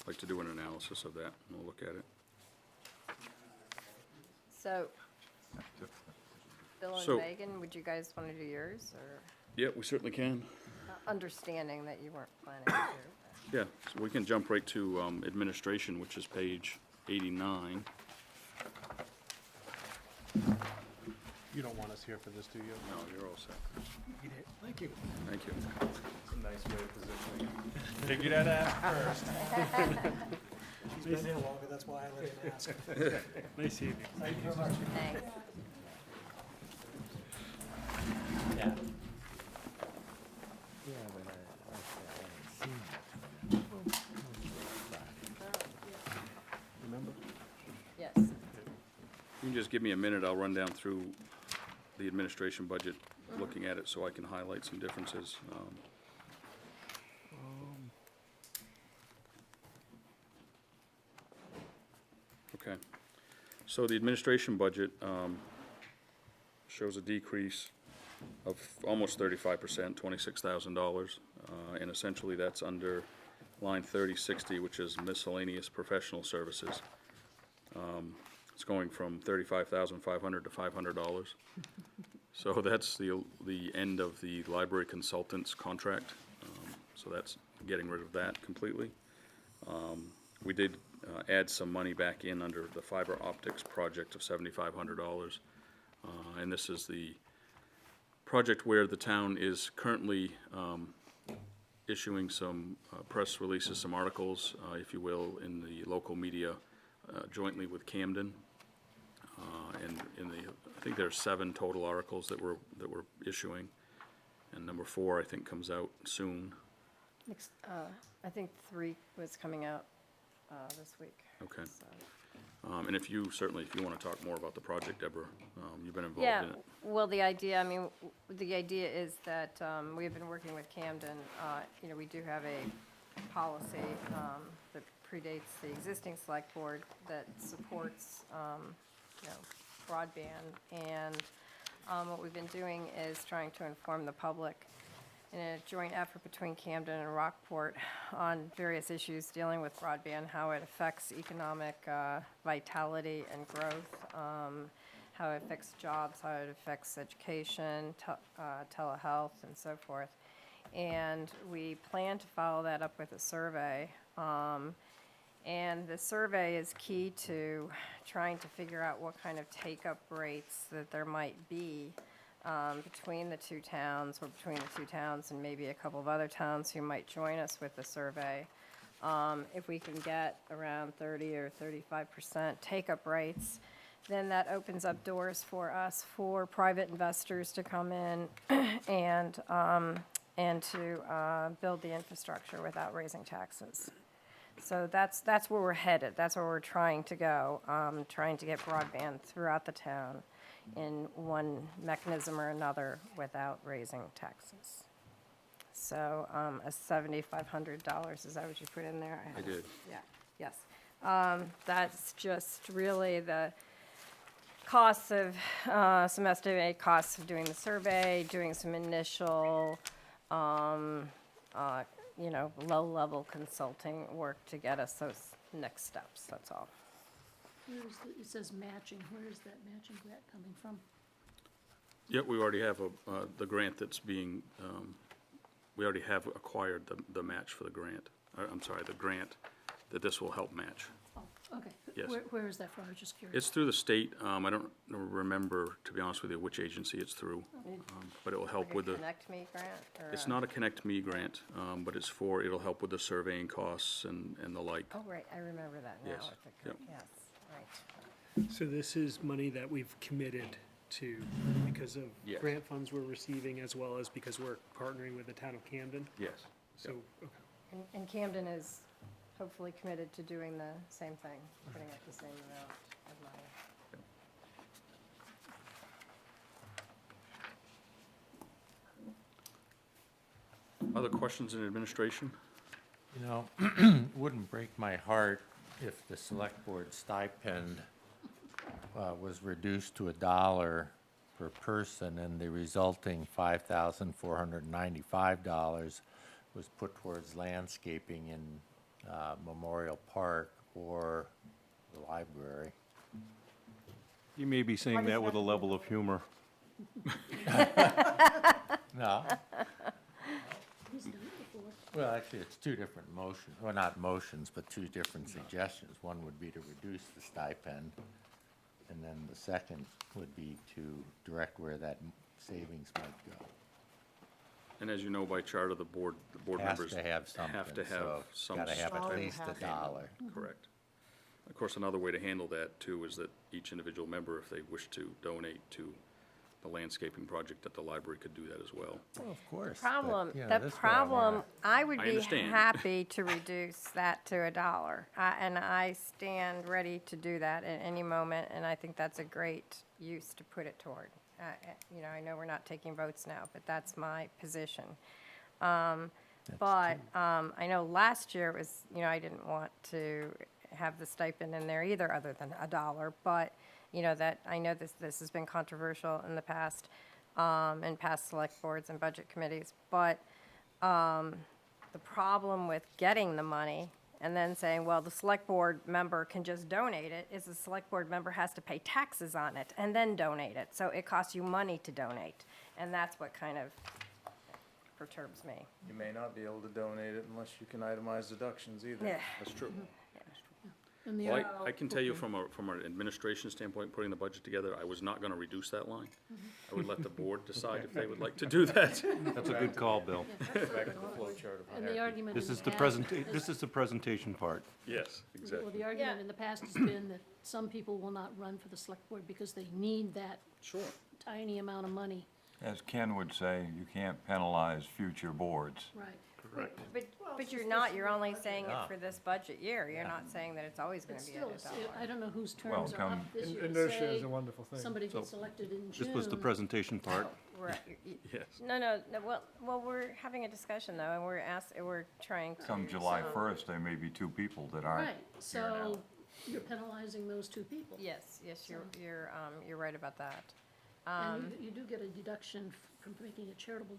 like to do an analysis of that, and we'll look at it. So, Bill So- and Megan, would you guys want to do yours, or Yeah, we certainly can. understanding that you weren't planning to do? Yeah, so we can jump right to administration, which is page 89. You don't want us here for this, do you? No, you're all set. Thank you. Thank you. It's a nice way of positioning it. Figured I'd ask first. He's been here longer, that's why I let him ask. Nice evening. Thank you very much. Thanks. Yeah. Yeah, but I haven't seen it. Remember? Yes. You can just give me a minute, I'll run down through the administration budget, looking at it so I can highlight some differences. Okay, so the administration budget shows a decrease of almost 35%, $26,000, and essentially that's under line 3060, which is miscellaneous professional services. It's going from $35,500 to $500. So that's the end of the library consultant's contract. So that's getting rid of that completely. We did add some money back in under the fiber optics project of $7,500. And this is the project where the town is currently issuing some press releases, some articles, if you will, in the local media jointly with Camden. And I think there are 7 total articles that we're issuing, and number 4 I think comes out soon. Next, I think 3 was coming out this week. Okay. So. And if you want to talk more about the project, Deborah, you've been involved Yeah, in it. well, the idea is that we have been working with Camden. You know, we do have a policy that predates the existing select board that supports, you know, broadband. And what we've been doing is trying to inform the public in a joint effort between Camden and Rockport on various issues dealing with broadband, how it affects economic vitality and growth, how it affects jobs, how it affects education, telehealth, and so forth. And we plan to follow that up with a survey. And the survey is key to trying to figure out what kind of take-up rates that there might be between the two towns, or between the two towns and maybe a couple of other towns who might join us with the survey. If we can get around 30 or 35% take-up rates, then that opens up doors for us, for private investors to come in and to build the infrastructure without raising taxes. So that's where we're headed. That's where we're trying to go, trying to get broadband throughout the town in one mechanism or another without raising taxes. So a $7,500, is that what you put in there? I did. Yeah, yes. That's just really the costs of, some estimated costs of doing the survey, doing some initial, low-level consulting work to get us those next steps, that's all. It says matching, where is that matching grant coming from? Yep, we already have the grant that's being, we already have acquired the match for the grant. I'm sorry, the grant that this will help match. Oh, okay. Yes. Where is that from? I was just curious. It's through the state. I don't remember, to be honest with you, which agency it's through, but it will help with Like the. a Connect Me grant? Or It's not a Connect Me grant, but it'll help with the surveying costs and the like. Oh, right, I remember that now. Yes, with the- yep. Yes, right. So this is money that we've committed to because of Yes. grant funds we're receiving, as well as because we're partnering with the town of Camden? Yes. So, okay. And Camden is hopefully committed to doing the same thing, putting up the same amount of money. Other questions in administration? You know, it wouldn't break my heart if the select board stipend was reduced to $1 per person and the resulting $5,495 was put towards landscaping in Memorial Park or the library. You may be saying that with a level of humor. No? He's done it before. Well, actually, it's two different motions, well, not motions, but two different suggestions. One would be to reduce the stipend, and then the second would be to direct where that savings might go. And as you know, by charter, the board Has members to have something, have to so have some. gotta have at All least have $1. to. Correct. Of course, another way to handle that too is that each individual member, if they wish to donate to the landscaping project at the library, could do that as well. Well, of course. Problem, but, you know, the that's what I problem, want. I would I be understand. happy to reduce that to $1. And I stand ready to do that at any moment, and I think that's a great use to put it toward. I know we're not taking votes now, but that's my position. But I know last year it was, I didn't want to have the stipend in there either, other than $1. But, that, I know this has been controversial in the past, in past select boards and budget committees. But the problem with getting the money and then saying, well, the select board member can just donate it, is the select board member has to pay taxes on it and then donate it. So it costs you money to donate. And that's what kind of perturbs me. You may not be able to donate it unless you can itemize deductions either. Yeah. That's true. And the Well, other- I can tell you from an administration standpoint, putting the budget together, I was not gonna reduce that line. I would let the board decide if they would like to do that. That's a good call, Bill. Back to the flow chart of And the argument This in is the past this is the presentation part. Yes, Well, exactly. the argument in the past has been that some people will not run for the select board because they need that Sure. tiny amount of money. As Ken would say, you can't penalize future boards. Right. Correct. But you're not, you're only saying Yeah. it for this budget year. You're not saying that it's always But gonna be still, at $1. I don't know whose Well, terms are come- up this year. to Inertia say is a wonderful thing. Somebody So, gets elected in June. This was the presentation part. Right. Yes. No, well, we're having a discussion though, and we're trying to. Come July so- 1st, there may be two people that aren't. Right, so you're penalizing those two people. Yes, you're right about that. And you do get a deduction from making a charitable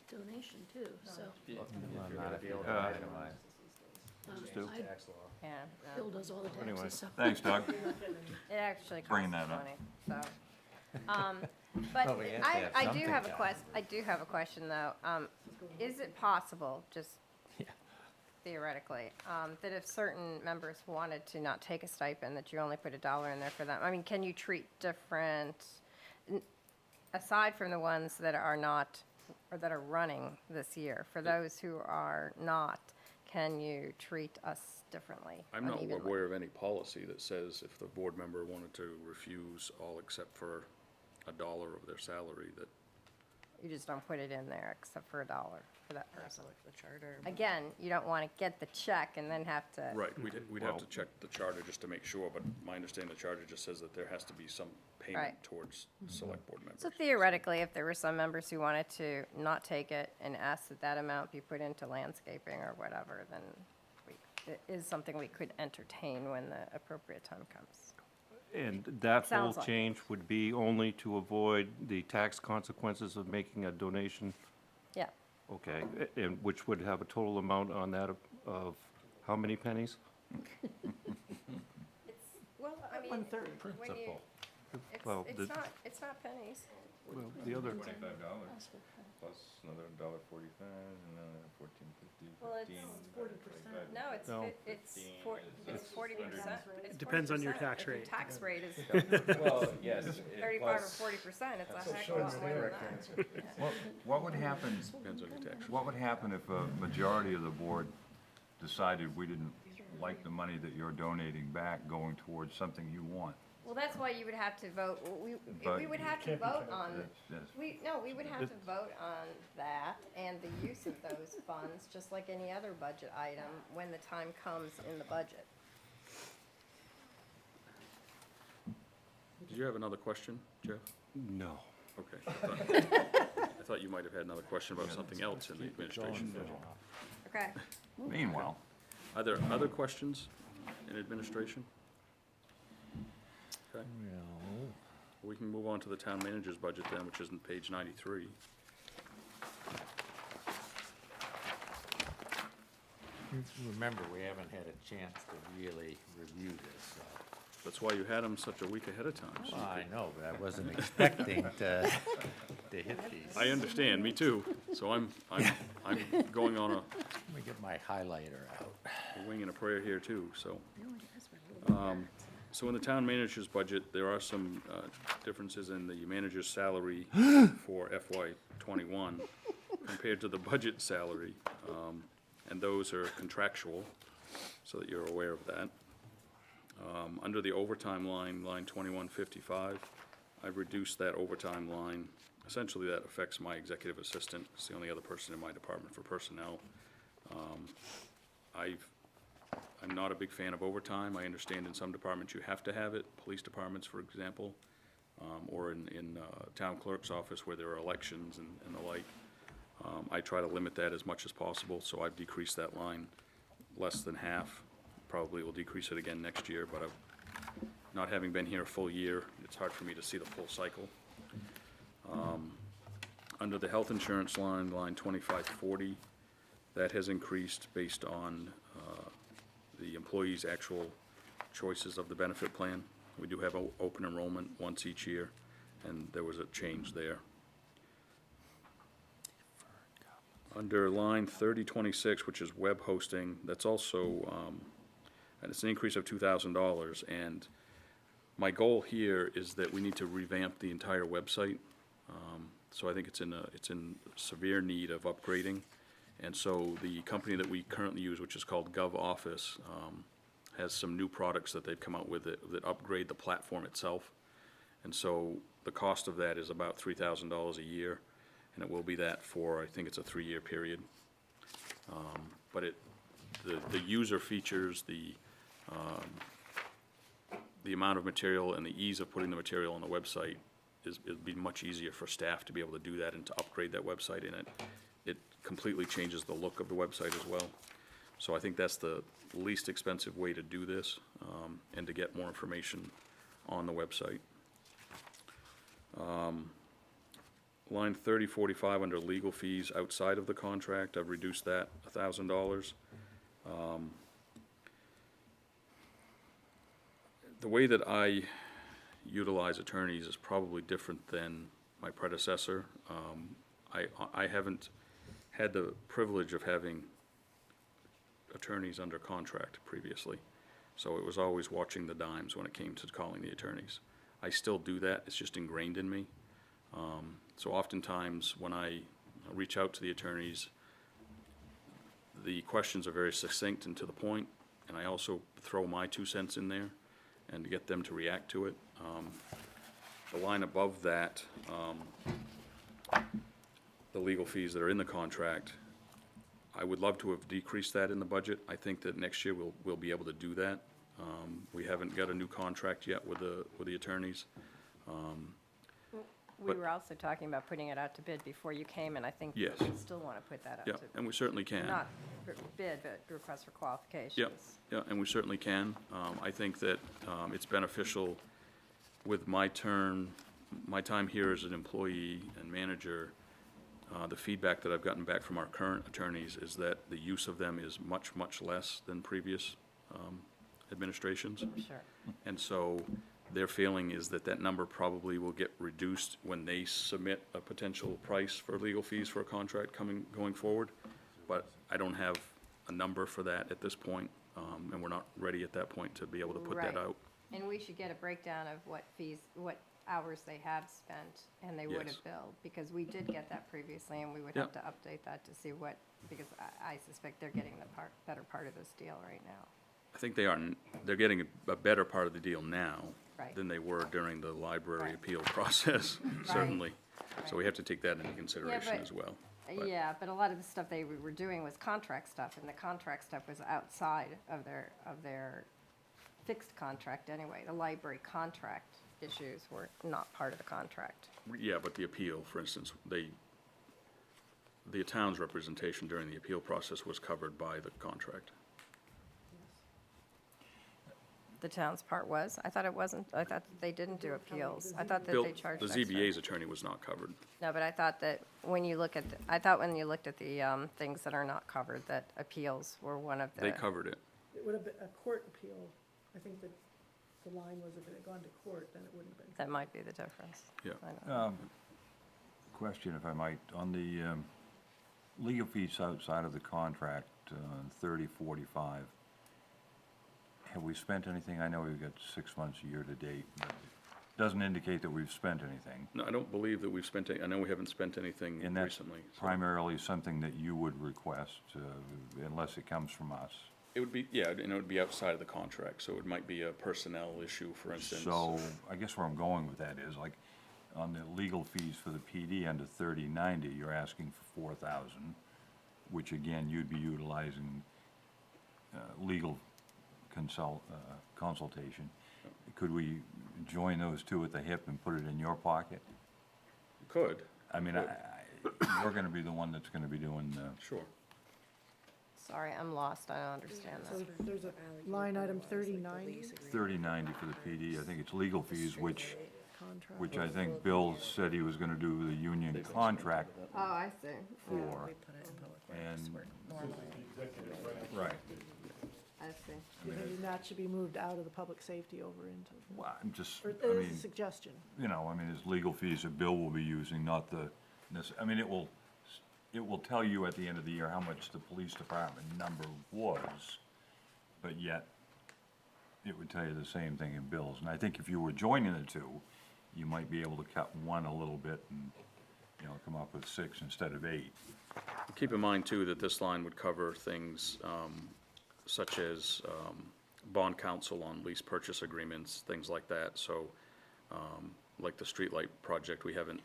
donation too, so. If Well, you're not gonna if be you able to don't itemize. Stu? I- Tax law. Yeah, Bill does all the Anyway, taxes, so. thanks, Doug. it actually Bringing costs that up. money, so. But Well, we have to have I do something have a done. I do have a question though. Is it possible, just Yeah. theoretically, that if certain members wanted to not take a stipend, that you only put $1 in there for them. I mean, can you treat different, aside from the ones that are not, or that are running this year, for those who are not, can you treat us differently? I'm not unevenly? aware of any policy that says if the board member wanted to refuse all except for $1 of their salary, that, You just don't put it in there except for $1 for that person. Like the charter. Again, you don't want to get the check and then have to. right, we'd have to Well- check the charter just to make sure, but my understanding the charter just says that there has to be some payment Right. towards select board members. So theoretically, if there were some members who wanted to not take it and ask that that amount be put into landscaping or whatever, then it is something we could entertain when the appropriate time comes. And that whole Sounds like it. change would be only to avoid the tax consequences of making a donation? Yeah. Okay, and which would have a total amount on that of how many pennies? Well, I mean. 1/3. when you- Well, It's not pennies. Well, the other, $25 plus another $1.45, another $14.50, Well, it's 15. No, it's, No. it's 40%. It's Depends on your 40%. tax If your rate. tax rate is Well, yes. 35 or 40%, it's a heck of a lot more than that. What would happen, Depends on your tax rate. what would happen if a majority of the board decided we didn't like the money that you're donating back going towards something you want? Well, that's why you would have to vote, we But would have to vote on, Yes. we would have to vote on that and the use of those funds, just like any other budget item, when the time comes in the budget. Did you have another question, Jeff? no. Okay. I thought you might have had another question about something else in the administration budget. Okay. Meanwhile, Are there other questions in administration? Okay, Well, we can move on to the town manager's budget then, which is on page 93. remember, we haven't had a chance to really review this, so. That's why you had them such a week ahead of time. so you Well, I could- know, but I wasn't expecting to hit these. I understand, me too. So I'm going on Let me get my highlighter out. a wing and a prayer here too, so. So in the town manager's budget, there are some differences in the manager's salary for FY '21 compared to the budget salary. And those are contractual, so that you're aware of that. Under the overtime line, line 2155, I've reduced that overtime line. Essentially, that affects my executive assistant. It's the only other person in my department for personnel. I'm not a big fan of overtime. I understand in some departments you have to have it, police departments, for example, or in town clerk's office where there are elections and the like. I try to limit that as much as possible, so I've decreased that line less than half. Probably will decrease it again next year, but not having been here a full year, it's hard for me to see the full cycle. Under the health insurance line, line 2540, that has increased based on the employee's actual choices of the benefit plan. We do have open enrollment once each year, and there was a change there. Under line 3026, which is web hosting, that's also, and it's an increase of $2,000, and my goal here is that we need to revamp the entire website. So I think it's in severe need of upgrading. And so the company that we currently use, which is called GovOffice, has some new products that they've come out with that upgrade the platform itself. And so the cost of that is about $3,000 a year, and it will be that for, I think it's a 3-year period. But the user features, the amount of material and the ease of putting the material on the website it'd be much easier for staff to be able to do that and to upgrade that website, and it completely changes the look of the website as well. So I think that's the least expensive way to do this, and to get more information on the website. Line 3045 under legal fees outside of the contract, I've reduced that $1,000. The way that I utilize attorneys is probably different than my predecessor. I haven't had the privilege of having attorneys under contract previously. So it was always watching the dimes when it came to calling the attorneys. I still do that, it's just ingrained in me. So oftentimes, when I reach out to the attorneys, the questions are very succinct and to the point, and I also throw my 2 cents in there and to get them to react to it. The line above that, the legal fees that are in the contract, I would love to have decreased that in the budget. I think that next year we'll be able to do that. We haven't got a new contract yet with the attorneys. We But- were also talking about putting it out to bid before you came, and I think we Yes. still want to put that out Yeah, to, and we certainly can. not bid, but request for qualifications. Yeah, and we certainly can. I think that it's beneficial with my time here as an employee and manager. The feedback that I've gotten back from our current attorneys is that the use of them is much, much less than previous administrations. Sure. And so their feeling is that that number probably will get reduced when they submit a potential price for legal fees for a contract going forward. But I don't have a number for that at this point, and we're not ready at that point to be able to put that Right. out. And we should get a breakdown of what fees, what hours they have spent and they would Yes. have billed, because we did get that previously, and we would Yeah. have to update that to see what, because I suspect they're getting the better part of this deal right now. I think they're getting a better part of the deal now Right. than they were during the library Right. appeal process, certainly. So we have to take that into consideration but- as well. But- Yeah, but a lot of the stuff they were doing was contract stuff, and the contract stuff was outside of their fixed contract anyway. The library contract issues were not part of the contract. Yeah, but the appeal, for instance, the town's representation during the appeal process was covered by the contract. The town's part was? I thought it wasn't. I thought that they didn't do appeals. I thought that Bill, they charged the extra. ZBA's attorney was not covered. No, but I thought that when you look at, I thought when you looked at the things that are not covered, that appeals were one of the. They covered it. It would have been a court appeal. I think that the line was if it had gone to court, then it wouldn't have been. That might be the difference. Yeah. I don't know. Question, if I might, on the legal fees outside of the contract, 3045, have we spent anything? I know we've got 6 months year to date, but it doesn't indicate that we've spent anything. No, I don't believe that we've spent, I know we haven't spent anything And that's recently. so- primarily something that you would request, unless it comes from us. It would be, yeah, and it would be outside of the contract, so it might be a personnel issue, for instance. So, I guess where I'm going with that is, like, on the legal fees for the PD under 3090, you're asking for 4,000, which again, you'd be utilizing legal consultation. Could we join those two at the hip and put it in your pocket? Could, I mean, you're gonna be the one that's gonna be doing the, sure. Sorry, I'm lost. I don't understand So that. there's a line item 3090 3090 for the PD, I think it's legal fees, which contract. I think Bill said he was gonna do the union contract Oh, I see. for. And, right, I see. And that should be moved out of the public safety over into, well, I'm just, or I it's a mean, suggestion. you know, I mean, there's legal fees that Bill will be using, not the, I mean, it will tell you at the end of the year how much the police department number was, but yet, it would tell you the same thing in Bill's. And I think if you were joining the two, you might be able to cut one a little bit and, you know, come up with 6 instead of 8. Keep in mind, too, that this line would cover things such as bond counsel on lease purchase agreements, things like that. So, like the streetlight project, we haven't,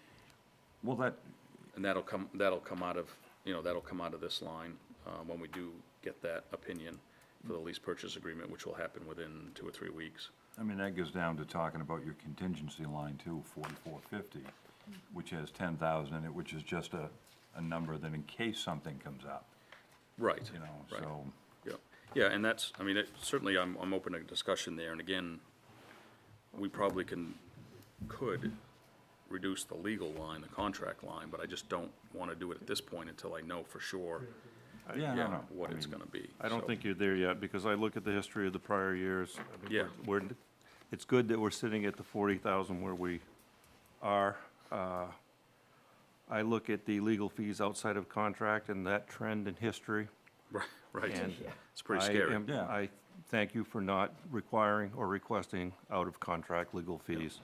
Well, that, and that'll come out of, that'll come out of this line when we do get that opinion for the lease purchase agreement, which will happen within 2 or 3 weeks. I mean, that goes down to talking about your contingency line too, 4450, which has 10,000 in it, which is just a number that in case something comes up, Right. you know, Right. so. Yeah, and that's, I mean, certainly I'm open to discussion there, and again, we probably could reduce the legal line, the contract line, but I just don't want to do it at this point until I know for sure, Yeah, no, no. what I it's mean, gonna be. I don't So, think you're there yet, because I look at the history of the prior years. I mean, Yeah. It's good that we're sitting at the 40,000 where we are. I look at the legal fees outside of contract and that trend in history. Right, Right. And It's pretty scary. Yeah. I thank you for not requiring or requesting out-of-contract legal fees,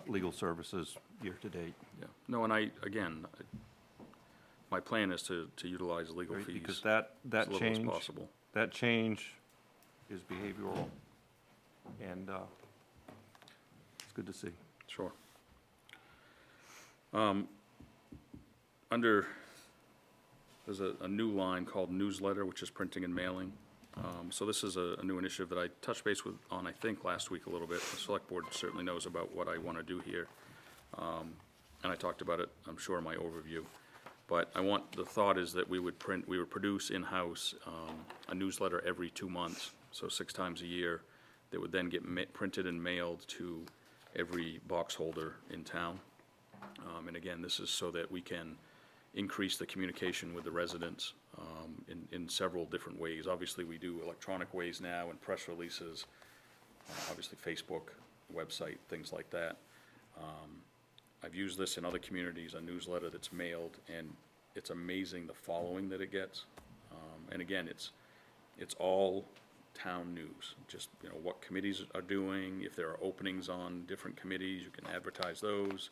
legal services year-to-date. Yeah. No, and my plan is to utilize legal Right, fees because that as little as change, possible. that change is behavioral, and it's good to see. Sure. There's a new line called newsletter, which is printing and mailing. So this is a new initiative that I touched base on, I think, last week a little bit. The select board certainly knows about what I want to do here. And I talked about it, I'm sure, in my overview. But the thought is that we would produce in-house a newsletter every 2 months, so 6 times a year, that would then get printed and mailed to every box holder in town. And again, this is so that we can increase the communication with the residents in several different ways. Obviously, we do electronic ways now and press releases, obviously Facebook, website, things like that. I've used this in other communities, a newsletter that's mailed, and it's amazing the following that it gets. And again, it's all town news, just, what committees are doing, if there are openings on different committees, you can advertise those.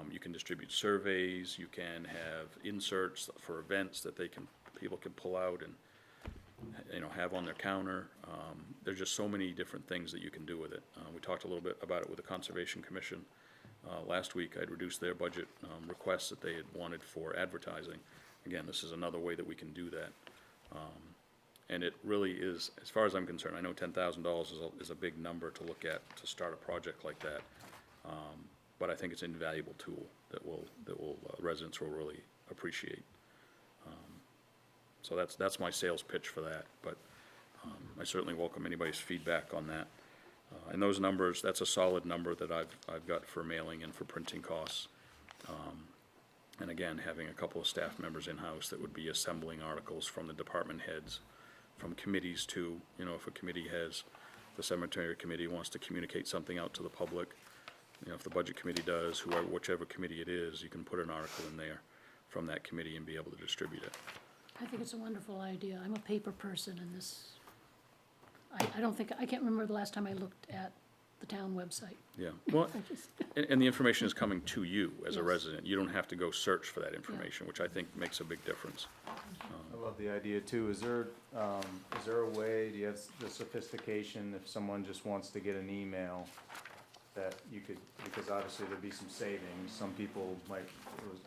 You can distribute surveys, you can have inserts for events that people can pull out and, have on their counter. There's just so many different things that you can do with it. We talked a little bit about it with the Conservation Commission. Last week, I'd reduced their budget requests that they had wanted for advertising. Again, this is another way that we can do that. And it really is, as far as I'm concerned, I know $10,000 is a big number to look at to start a project like that. But I think it's an invaluable tool that residents will really appreciate. So that's my sales pitch for that, but I certainly welcome anybody's feedback on that. And those numbers, that's a solid number that I've got for mailing and for printing costs. And again, having a couple of staff members in-house that would be assembling articles from the department heads, from committees too. If a committee the cemetery committee wants to communicate something out to the public, if the budget committee does, whichever committee it is, you can put an article in there from that committee and be able to distribute it. I think it's a wonderful idea. I'm a paper person, and I can't remember the last time I looked at the town website. Yeah, well, and the information is coming to you as a Yes. resident. You don't have to go search for that information, which I think makes a big difference. I love the idea too. Is there a way, do you have the sophistication if someone just wants to get an email that you could, because obviously there'd be some savings, some people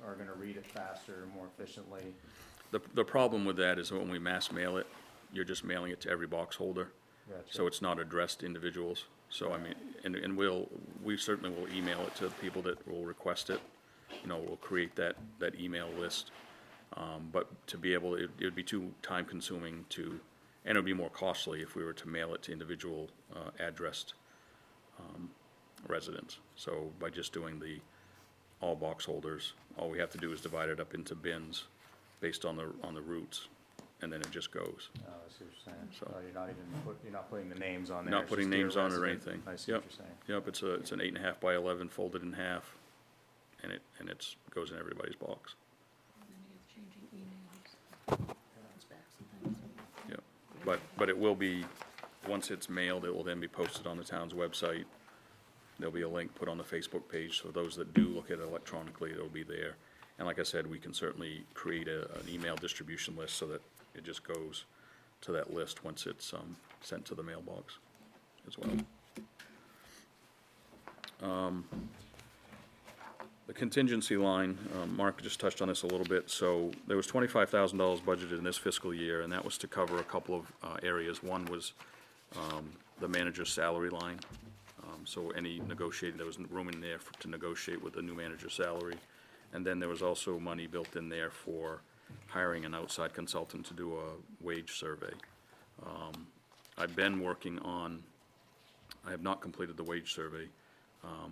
are gonna read it faster, more efficiently. The problem with that is when we mass mail it, you're just mailing it to every box holder. Gotcha. So it's not addressed to individuals. So I mean, and we certainly will email it to people that will request it. We'll create that email list. But to be able, it would be too time consuming and it would be more costly if we were to mail it to individual addressed residents. So by just doing all box holders, all we have to do is divide it up into bins based on the routes, and then it just goes. Oh, I see what you're saying. So- You're not putting the names on there. Not it's putting just dear names on it or resident. anything. I see what you're saying. Yep, it's an 8.5 by 11 folded in half, and it goes in everybody's box. And then you have changing emails, specs and things. Yep, but it will be, once it's mailed, it will then be posted on the town's website. There'll be a link put on the Facebook page, so those that do look at it electronically, it'll be there. And like I said, we can certainly create an email distribution list so that it just goes to that list once it's sent to the mailbox as well. The contingency line, Mark just touched on this a little bit. So there was $25,000 budgeted in this fiscal year, and that was to cover a couple of areas. One was the manager's salary line. So any negotiating, there was room in there to negotiate with the new manager's salary. And then there was also money built in there for hiring an outside consultant to do a wage survey. I've been working on, I have not completed the wage survey.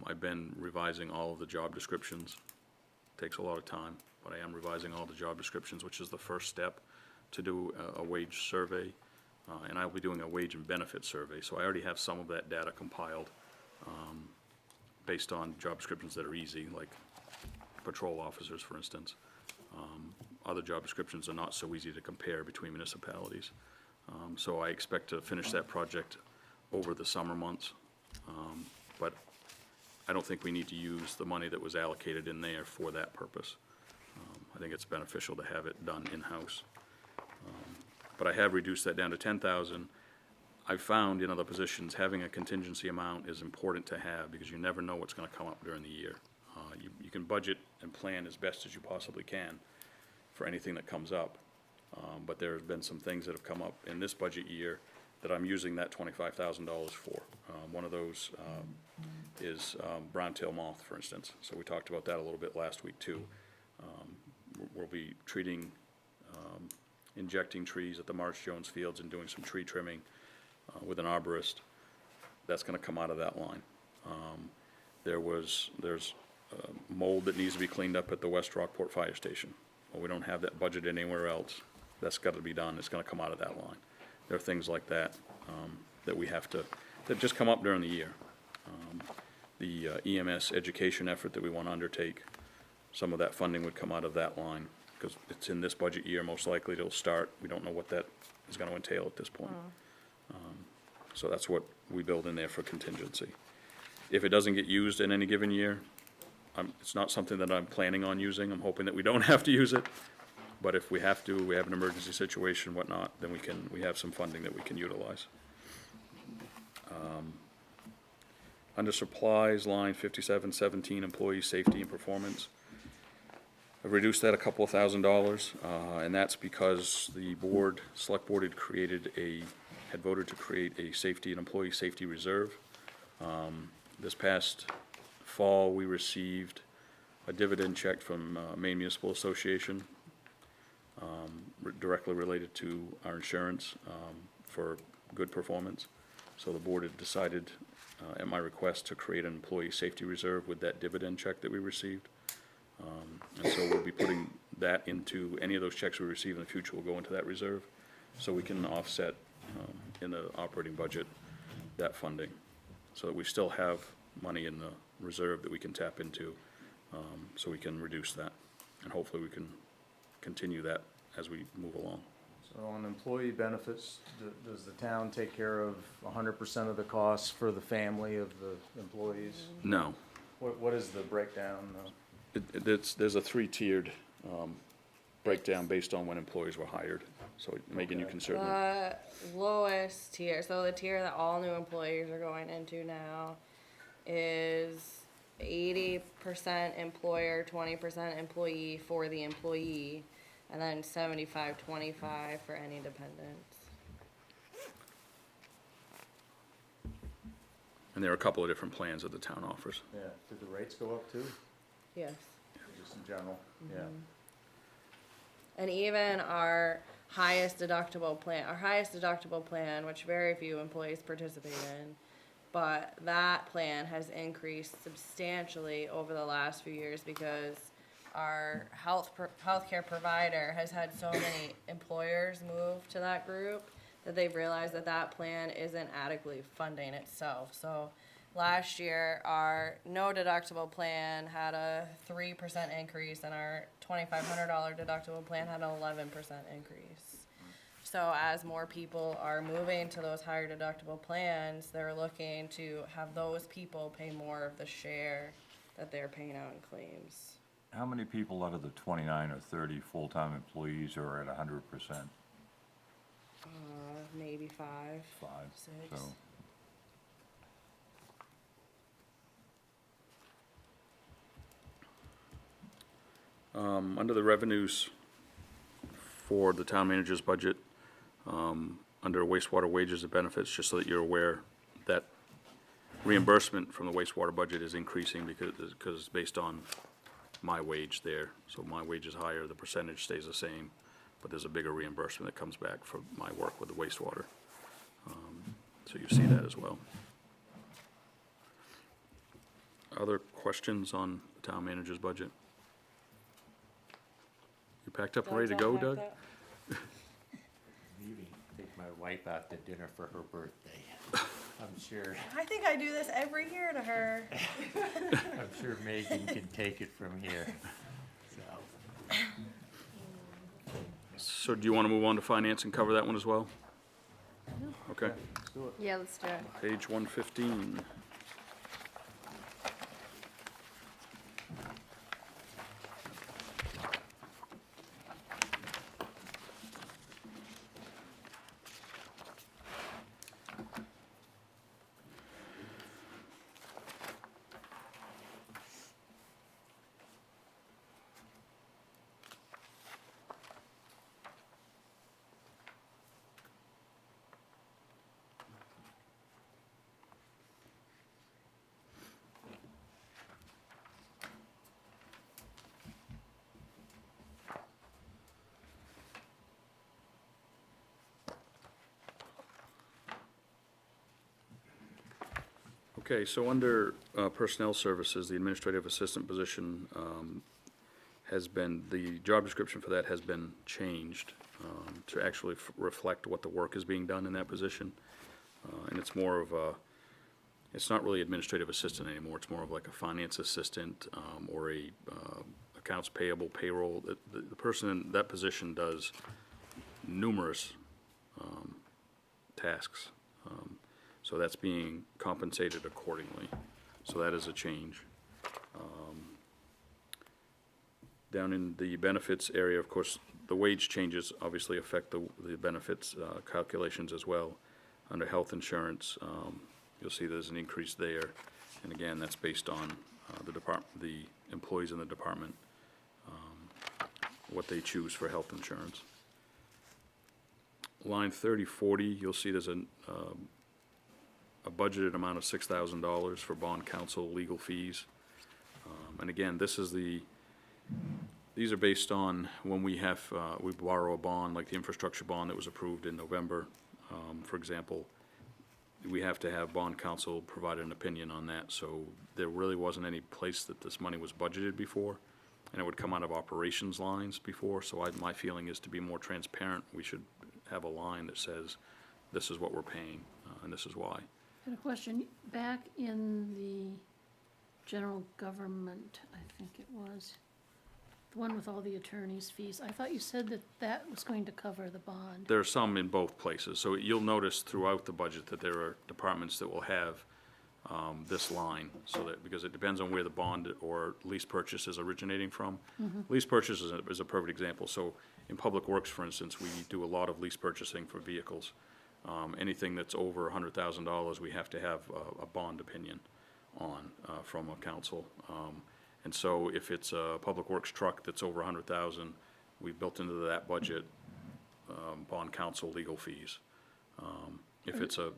I've been revising all of the job descriptions. Takes a lot of time, but I am revising all the job descriptions, which is the first step to do a wage survey. And I'll be doing a wage and benefit survey, so I already have some of that data compiled based on job descriptions that are easy, like patrol officers, for instance. Other job descriptions are not so easy to compare between municipalities. So I expect to finish that project over the summer months. But I don't think we need to use the money that was allocated in there for that purpose. I think it's beneficial to have it done in-house. But I have reduced that down to 10,000. I've found in other positions, having a contingency amount is important to have because you never know what's gonna come up during the year. You can budget and plan as best as you possibly can for anything that comes up. But there have been some things that have come up in this budget year that I'm using that $25,000 for. One of those is brown-tail moth, for instance. So we talked about that a little bit last week, too. We'll be treating, injecting trees at the March Jones Fields and doing some tree trimming with an arborist. That's gonna come out of that line. There's mold that needs to be cleaned up at the West Rockport Fire Station. Well, we don't have that budget anywhere else. That's gotta be done. It's gonna come out of that line. There are things like that, that we have to, that just come up during the year. The EMS education effort that we wanna undertake, some of that funding would come out of that line, because it's in this budget year, most likely it'll start. We don't know what that is gonna entail at this point. So that's what we build in there for contingency. If it doesn't get used in any given year, it's not something that I'm planning on using. I'm hoping that we don't have to use it. But if we have to, we have an emergency situation, whatnot, then we have some funding that we can utilize. Under supplies, line 5717, employee safety and performance. I've reduced that a couple of $1,000s, and that's because the select board had voted to create an employee safety reserve. This past fall, we received a dividend check from Maine Municipal Association, directly related to our insurance for good performance. So the board had decided, at my request, to create an employee safety reserve with that dividend check that we received. And so we'll be putting that into, any of those checks we receive in the future will go into that reserve, so we can offset in the operating budget that funding, so that we still have money in the reserve that we can tap into, so we can reduce that. And hopefully we can continue that as we move along. So on employee benefits, does the town take care of 100% of the costs for the family of the employees? No. What is the breakdown? There's a three-tiered breakdown based on when employees were hired. So Megan, you can certainly. The lowest tier, so the tier that all new employees are going into now is 80% employer, 20% employee for the employee, and then 75-25 for any dependents. And there are a couple of different plans that the town offers. Yeah, did the rates go up too? Yes. Just in general, yeah. And even our highest deductible plan, which very few employees participate in, but that plan has increased substantially over the last few years because our healthcare provider has had so many employers move to that group that they've realized that that plan isn't adequately funding itself. So last year, our no deductible plan had a 3% increase, and our $2,500 deductible plan had an 11% increase. So as more people are moving to those higher deductible plans, they're looking to have those people pay more of the share that they're paying out in claims. How many people out of the 29 or 30 full-time employees are at 100%? Maybe 5. 5, 6. so. Under the revenues for the town manager's budget, under wastewater wages and benefits, just so that you're aware, that reimbursement from the wastewater budget is increasing because based on my wage there. So my wage is higher, the percentage stays the same, but there's a bigger reimbursement that comes back for my work with the wastewater. So you see that as well. Other questions on the town manager's budget? You packed up and ready to go, Doug? Maybe take my wife out to dinner for her birthday. I'm sure, I think I do this every year to her. I'm sure Megan can take it from here, so. So do you want to move on to finance and cover that one as well? Okay, Let's do it. Yeah, let's do it. page 115. Okay, so under Personnel Services, the administrative assistant position has been, the job description for that has been changed to actually reflect what the work is being done in that position. And it's more of a, it's not really administrative assistant anymore, it's more of like a finance assistant or a accounts payable, payroll. The person in that position does numerous tasks. So that's being compensated accordingly. So that is a change. Down in the benefits area, of course, the wage changes obviously affect the benefits calculations as well. Under health insurance, you'll see there's an increase there. And again, that's based on the employees in the department, what they choose for health insurance. Line 3040, you'll see there's a budgeted amount of $6,000 for bond counsel legal fees. And again, these are based on when we borrow a bond, like the infrastructure bond that was approved in November, for example. We have to have bond counsel provide an opinion on that, so there really wasn't any place that this money was budgeted before, and it would come out of operations lines before, so my feeling is to be more transparent, we should have a line that says, this is what we're paying, and this is why. I had a question. Back in the general government, I think it was, the one with all the attorney's fees, I thought you said that that was going to cover the bond. There are some in both places, so you'll notice throughout the budget that there are departments that will have this line, so that, because it depends on where the bond or lease purchase is originating from. Lease purchase is a perfect example. So in Public Works, for instance, we do a lot of lease purchasing for vehicles. Anything that's over $100,000, we have to have a bond opinion on from a council. And so if it's a Public Works truck that's over $100,000, we've built into that budget bond counsel legal fees. If it's a,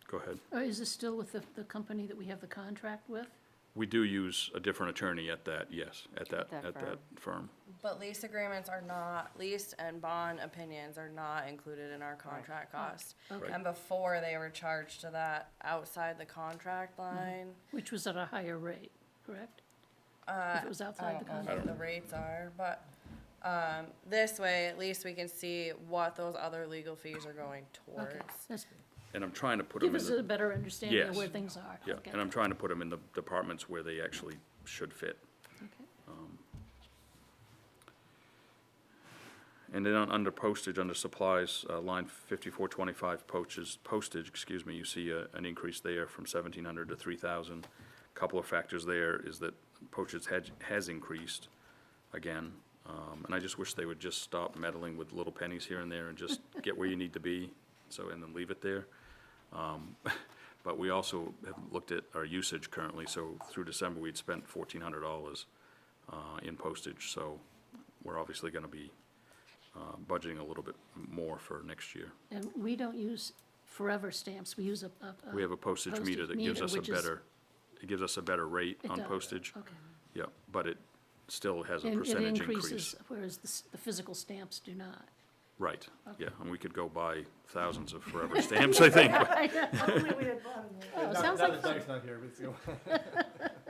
go ahead. Is this still with the company that we have the contract with? We do use a different attorney at that, yes, at that firm. But lease agreements are not, lease and bond opinions are not included in our contract cost. Okay. And before, they were charged to that outside the contract line. Which was at a higher rate, correct? If it was I outside the don't know contract? what the rates are, but this way, at least we can see what those other legal fees are going towards. Okay, that's, And I'm trying to put them give in us a the, better understanding of Yes. where things are. yeah, Okay. and I'm trying to put them in the departments where they actually should fit. Okay. And then under postage, under supplies, line 5425, postage, you see an increase there from 1,700 to 3,000. Couple of factors there is that postage has increased again. And I just wish they would just stop meddling with little pennies here and there and just get where you need to be, and then leave it there. But we also have looked at our usage currently, so through December, we'd spent $1,400 in postage, so we're obviously gonna be budgeting a little bit more for next year. And we don't use forever stamps, we use a We have a postage meter that gives us it gives us a better rate It on does, postage. Okay. Yeah, but it still has a And it percentage increases, increase. whereas the physical stamps do not. Right, Okay. yeah, and we could go buy thousands of forever stamps, I think. Oh, sounds like fun. not here, but it's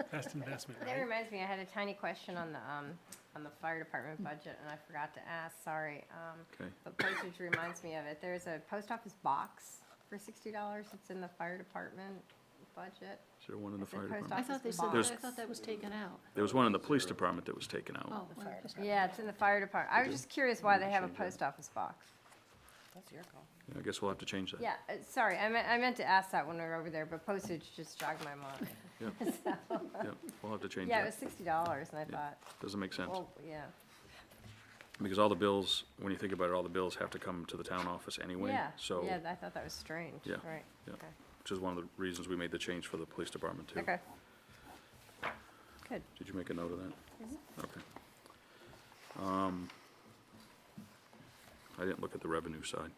Best investment, That right? reminds me, I had a tiny question on the fire department budget, and I forgot to ask, sorry. Okay. But postage reminds me of it. There's a post office box for $60 that's in the fire department budget. Is there one in the Is it fire post department? I thought they said, Box. I thought that was taken out. There was one in the police department that was taken out. Oh, well, Yeah, it's in the fire department. I was just curious why they have a post office box. That's your call. I guess we'll have to change that. Yeah, sorry, I meant to ask that when we were over there, but postage just jogged my mind. Yeah, we'll have to change Yeah, it was that. $60, and I thought, Doesn't make sense. well, yeah. Because all the bills, when you think about it, all the bills have to come to the town office anyway. Yeah, So, yeah, I thought that was strange, Yeah, right, yeah. okay. which is one of the reasons we made the change for the police department too. Okay. Good. Did you make a note of that? Mm-hmm. Okay. I didn't look at the revenue side.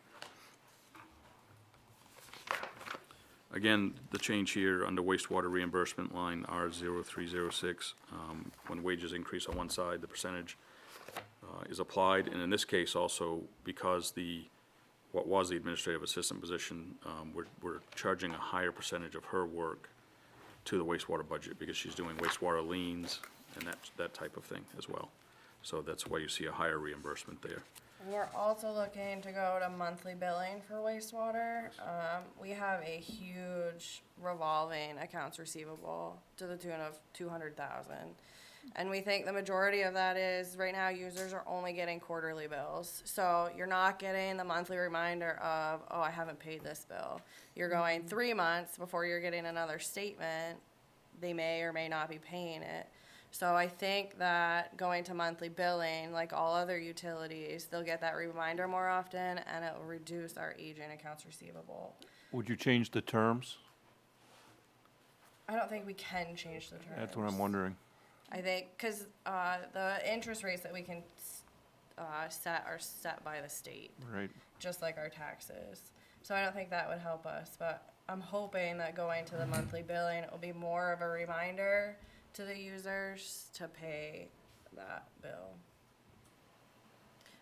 Again, the change here under wastewater reimbursement line R0306, when wages increase on one side, the percentage is applied, and in this case also, because what was the administrative assistant position, we're charging a higher percentage of her work to the wastewater budget, because she's doing wastewater liens and that type of thing as well. So that's why you see a higher reimbursement there. We're also looking to go to monthly billing for wastewater. We have a huge revolving accounts receivable to the tune of 200,000. And we think the majority of that is, right now, users are only getting quarterly bills. So you're not getting the monthly reminder of, oh, I haven't paid this bill. You're going 3 months before you're getting another statement. They may or may not be paying it. So I think that going to monthly billing, like all other utilities, they'll get that reminder more often, and it will reduce our aging accounts receivable. Would you change the terms? I don't think we can change the terms. That's what I'm wondering. I think, because the interest rates that we can set are set by the state, Right. just like our taxes. So I don't think that would help us, but I'm hoping that going to the monthly billing, it will be more of a reminder to the users to pay that bill.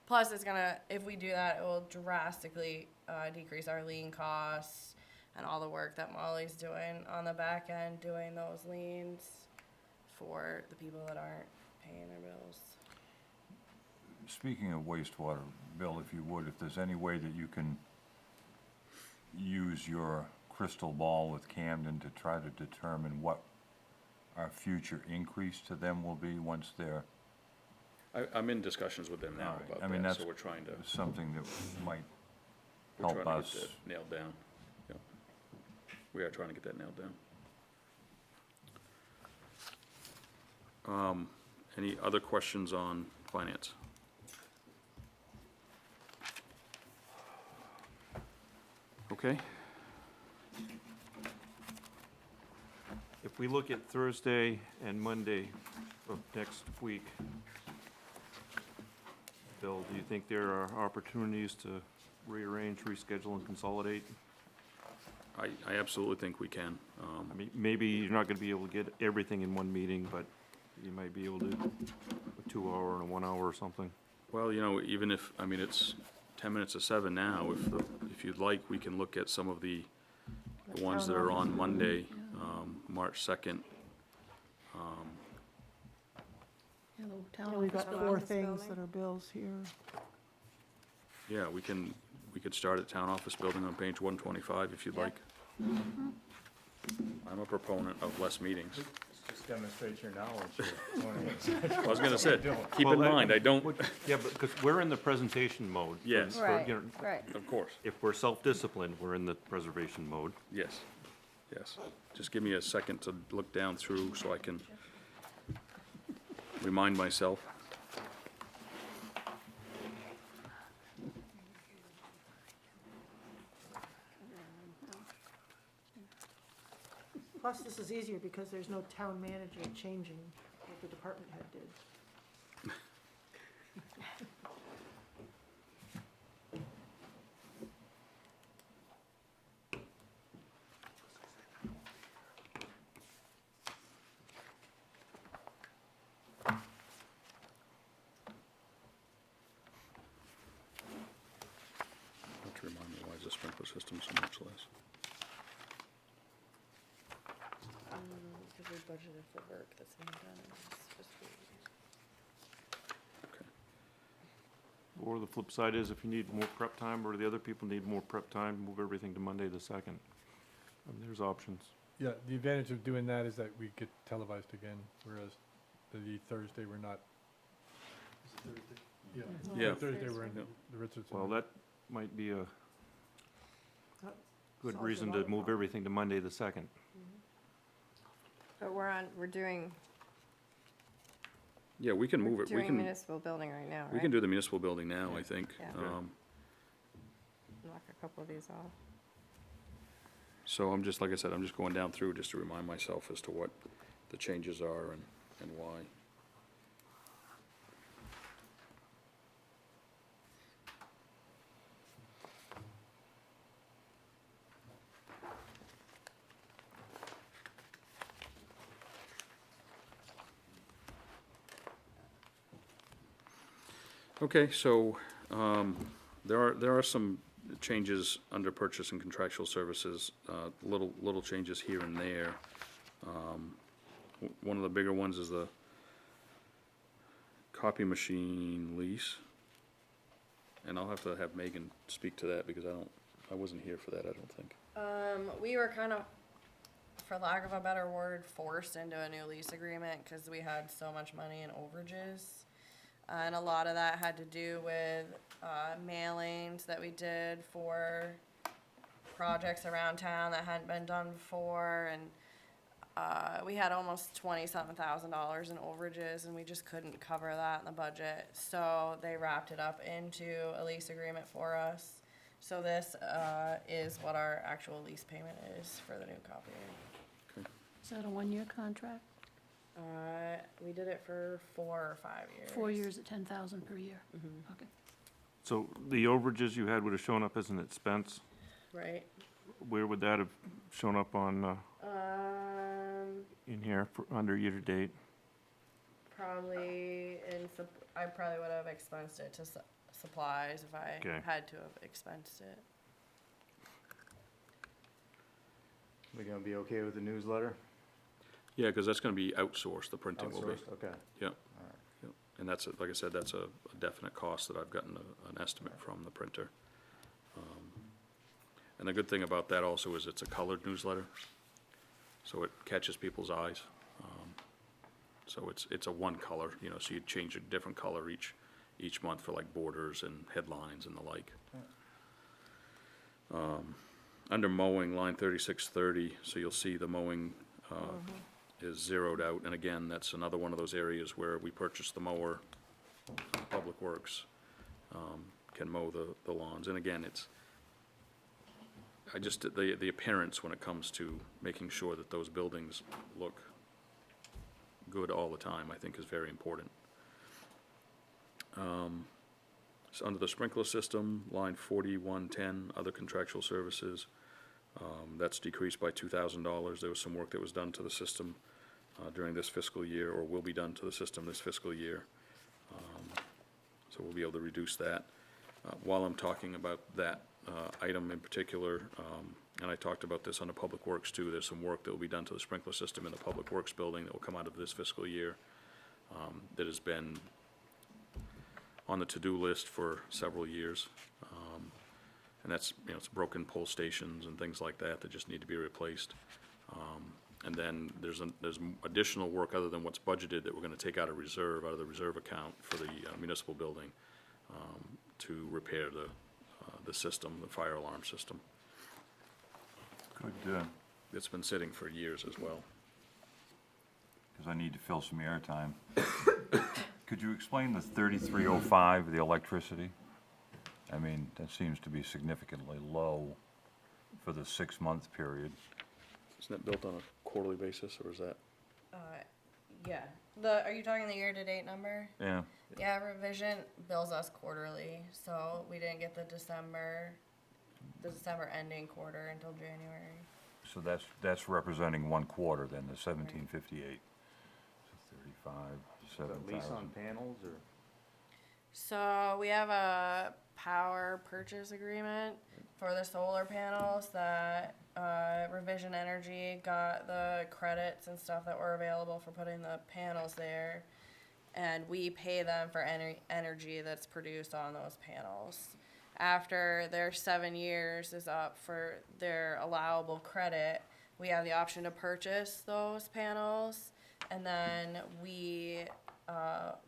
Plus, it's gonna, if we do that, it will drastically decrease our lien costs and all the work that Molly's doing on the back end, doing those liens for the people that aren't paying their bills. Speaking of wastewater, Bill, if you would, if there's any way that you can use your crystal ball with Camden to try to determine what our future increase to them will be once they're, I'm in discussions with them now All right. about I mean, that, that's so we're trying to, something that might we're help trying to us. get that nailed down. Yep. We are trying to get that nailed down. Any other questions on finance? Okay, If we look at Thursday and Monday of next week, Bill, do you think there are opportunities to rearrange, reschedule, and consolidate? I absolutely think we can. I mean, maybe you're not gonna be able to get everything in one meeting, but you might be able to, a 2 hour and a 1 hour or something. Well, even if, it's 10 minutes to 7 now, if you'd like, we can look at some of the ones that are on Monday, March 2nd. Yeah, the town Yeah, we've office got building. 4 things that are bills here. Yeah, we could start at Town Office Building on page 125 if you'd Yeah. like. I'm a proponent of less meetings. Just demonstrate your knowledge here. I was gonna say, keep Well, in mind, I don't, Yeah, but, because we're in the presentation mode. for- Yes. for, Right, you know, right. of course, If we're self-disciplined, we're in the preservation mode. yes, yes. Just give me a second to look down through so I can remind myself. Plus, this is easier because there's no town manager changing what the department head did. Have to remind me, why is the sprinkler system so much less? Because we budgeted for work that's being done in this fiscal year. Okay. Or the flip side is if you need more prep time, or the other people need more prep time, move everything to Monday the 2nd. There's options. Yeah, the advantage of doing that is that we get televised again, whereas the Thursday we're not. Is it Thursday? Yeah. Yeah. Thursday we're in Yeah. the Richardson. Well, that might be a That good solves a reason lot to of move problems. everything to Monday the 2nd. But we're doing Yeah, we can move it. We doing can, municipal building right now, right? we can do the municipal building now, I think. Yeah. Knock a couple of these off. So I'm just, like I said, I'm just going down through just to remind myself as to what the changes are and why. Okay, so, there are some changes under purchase and contractual services, little changes here and there. One of the bigger ones is the copy machine lease. And I'll have to have Megan speak to that because I wasn't here for that, I don't think. We were kind of, for lack of a better word, forced into a new lease agreement because we had so much money in overages. And a lot of that had to do with mailings that we did for projects around town that hadn't been done before. And we had almost $27,000 in overages, and we just couldn't cover that in the budget. So they wrapped it up into a lease agreement for us. So this is what our actual lease payment is for the new copier. Is that a one-year contract? We did it for 4 or 5 years. 4 years at 10,000 per year? Mhm. Okay. So the overages you had would have shown up as an expense. Right. Where would that have shown up on, in here under year-to-date? Probably I probably would have expensed it to supplies if I Okay. had to have expensed it. We gonna be okay with the newsletter? Yeah, because that's gonna be outsourced, the printing will be. Outsourced, okay. Yeah. All right. Yep. And that's, like I said, that's a definite cost that I've gotten an estimate from the printer. And the good thing about that also is it's a colored newsletter, so it catches people's eyes. So it's a one color, so you change a different color each month for like borders and headlines and the like. Under mowing, line 3630, so you'll see the mowing is zeroed out. And again, that's another one of those areas where we purchase the mower, Public Works can mow the lawns. And again, the appearance when it comes to making sure that those buildings look good all the time, I think is very important. So under the sprinkler system, line 4110, other contractual services, that's decreased by $2,000. There was some work that was done to the system during this fiscal year, or will be done to the system this fiscal year. So we'll be able to reduce that. While I'm talking about that item in particular, and I talked about this on the Public Works too, there's some work that will be done to the sprinkler system in the Public Works building that will come out of this fiscal year, that has been on the to-do list for several years. And that's, it's broken pole stations and things like that that just need to be replaced. And then there's additional work other than what's budgeted that we're gonna take out of the reserve account for the municipal building, to repair the system, the fire alarm system. Good, It's been sitting for years as well. because I need to fill some airtime. Could you explain the 3305, the electricity? I mean, that seems to be significantly low for the 6-month period. Isn't that built on a quarterly basis, or is that? Yeah. Are you talking the year-to-date number? Yeah, Yeah, Revision bills us quarterly, so we didn't get the December ending quarter until January. so that's representing 1 quarter then, the 1758. So 35, Is that lease on 7,000. panels or? So we have a power purchase agreement for the solar panels that Revision Energy got the credits and stuff that were available for putting the panels there. And we pay them for energy that's produced on those panels. After their 7 years is up for their allowable credit, we have the option to purchase those panels, and then we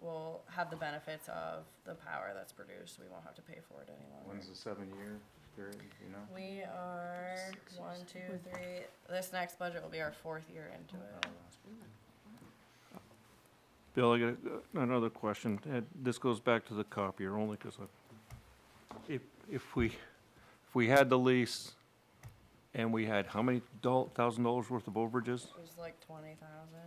will have the benefits of the power that's produced. We won't have to pay for it any longer. When's the 7-year period, you know? We are 1, 2, 3. This next budget will be our 4th year into it. Bill, I got another question. This goes back to the copier only because if we had the lease and we had how many $1,000 worth of overages? It was like 20,000.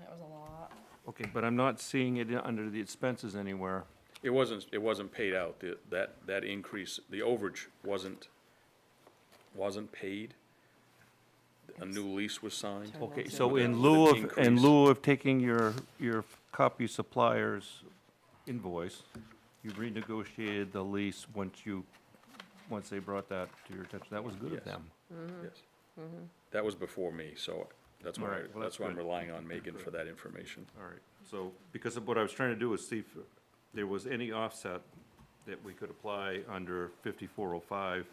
It was a lot. Okay, but I'm not seeing it under the expenses anywhere. It wasn't paid out. That increase, the overage wasn't paid. A new lease was signed. Okay, With so the- in with the lieu increase. of taking your copy supplier's invoice, you renegotiated the lease once they brought that to your attention. That was good of Yes. them. Yes. That was before me, so that's why, Alright, well, that's why I'm good. relying on Megan for that information. All right, so, because of what I was trying to do is see if there was any offset that we could apply under 5405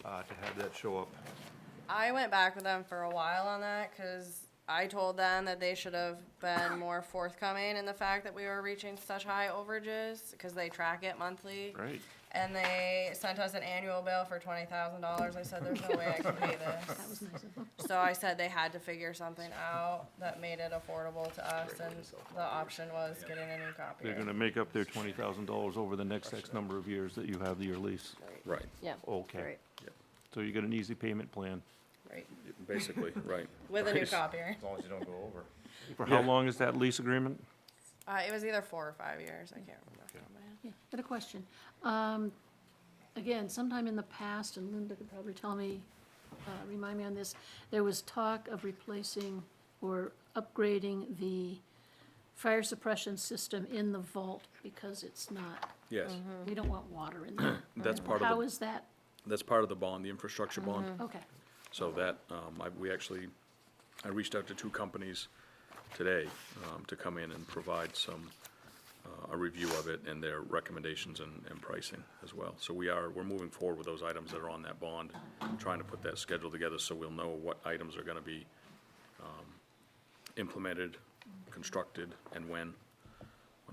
to have that show up. I went back with them for a while on that because I told them that they should have been more forthcoming in the fact that we were reaching such high overages because they track it monthly. Right. And they sent us an annual bill for $20,000. I said, there's no way I can pay That this. was nice of them. So I said they had to figure something out that made it affordable to us, and the option was getting a new They're copier. gonna make up their $20,000 over the next X number of years that you have your lease. Right, Yeah. Okay, Right, so you got an easy payment plan. Right. basically, right. With a new Right. copier. As long as you don't go over. For how Yeah. long is that lease agreement? It was either 4 or 5 years. I can't remember. off the top of my head. Yeah, got a question. Again, sometime in the past, and Linda could probably tell me, remind me on this, there was talk of replacing or upgrading the fire suppression system in the vault because it's not, Yes, we don't want water in there. that's part How of the, is that? that's part of the bond, the infrastructure bond. Okay, So that, I reached out to 2 companies today to come in and provide a review of it and their recommendations and pricing as well. So we're moving forward with those items that are on that bond, trying to put that schedule together so we'll know what items are gonna be implemented, constructed, and when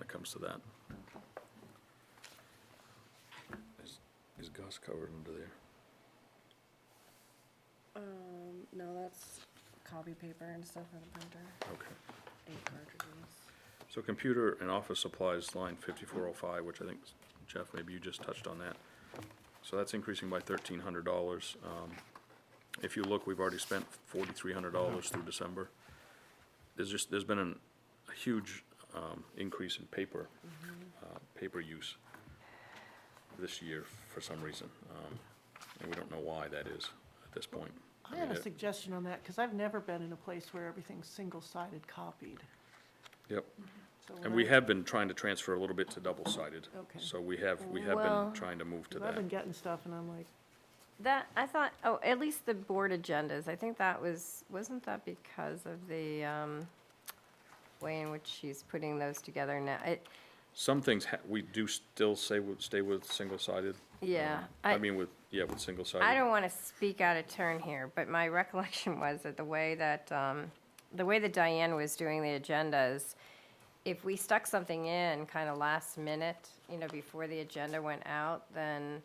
it comes to that. Is Gus covered under there? No, that's copy paper and stuff for the printer. Okay. 8 cartridges. So computer and office supplies, line 5405, which I think, Jeff, maybe you just touched on that. So that's increasing by $1,300. If you look, we've already spent $4,300 through December. There's been a huge increase in paper use this year for some reason. And we don't know why that is at this point. I had a suggestion on that, because I've never been in a place where everything's single-sided copied. Yep. So And when we I- have been trying to transfer a little bit to double-sided. Okay. So we have Well- been trying to move to 'Cause I've that. been getting stuff, and I'm like, that, I thought, at least the board agendas, I think that wasn't that because of the, way in which she's putting those together now? Some things we do still stay with single-sided. Yeah, I mean, with single-sided. I don't want to speak out of turn here, but my recollection was that the way that Diane was doing the agendas, if we stuck something in kind of last minute, before the agenda went out, then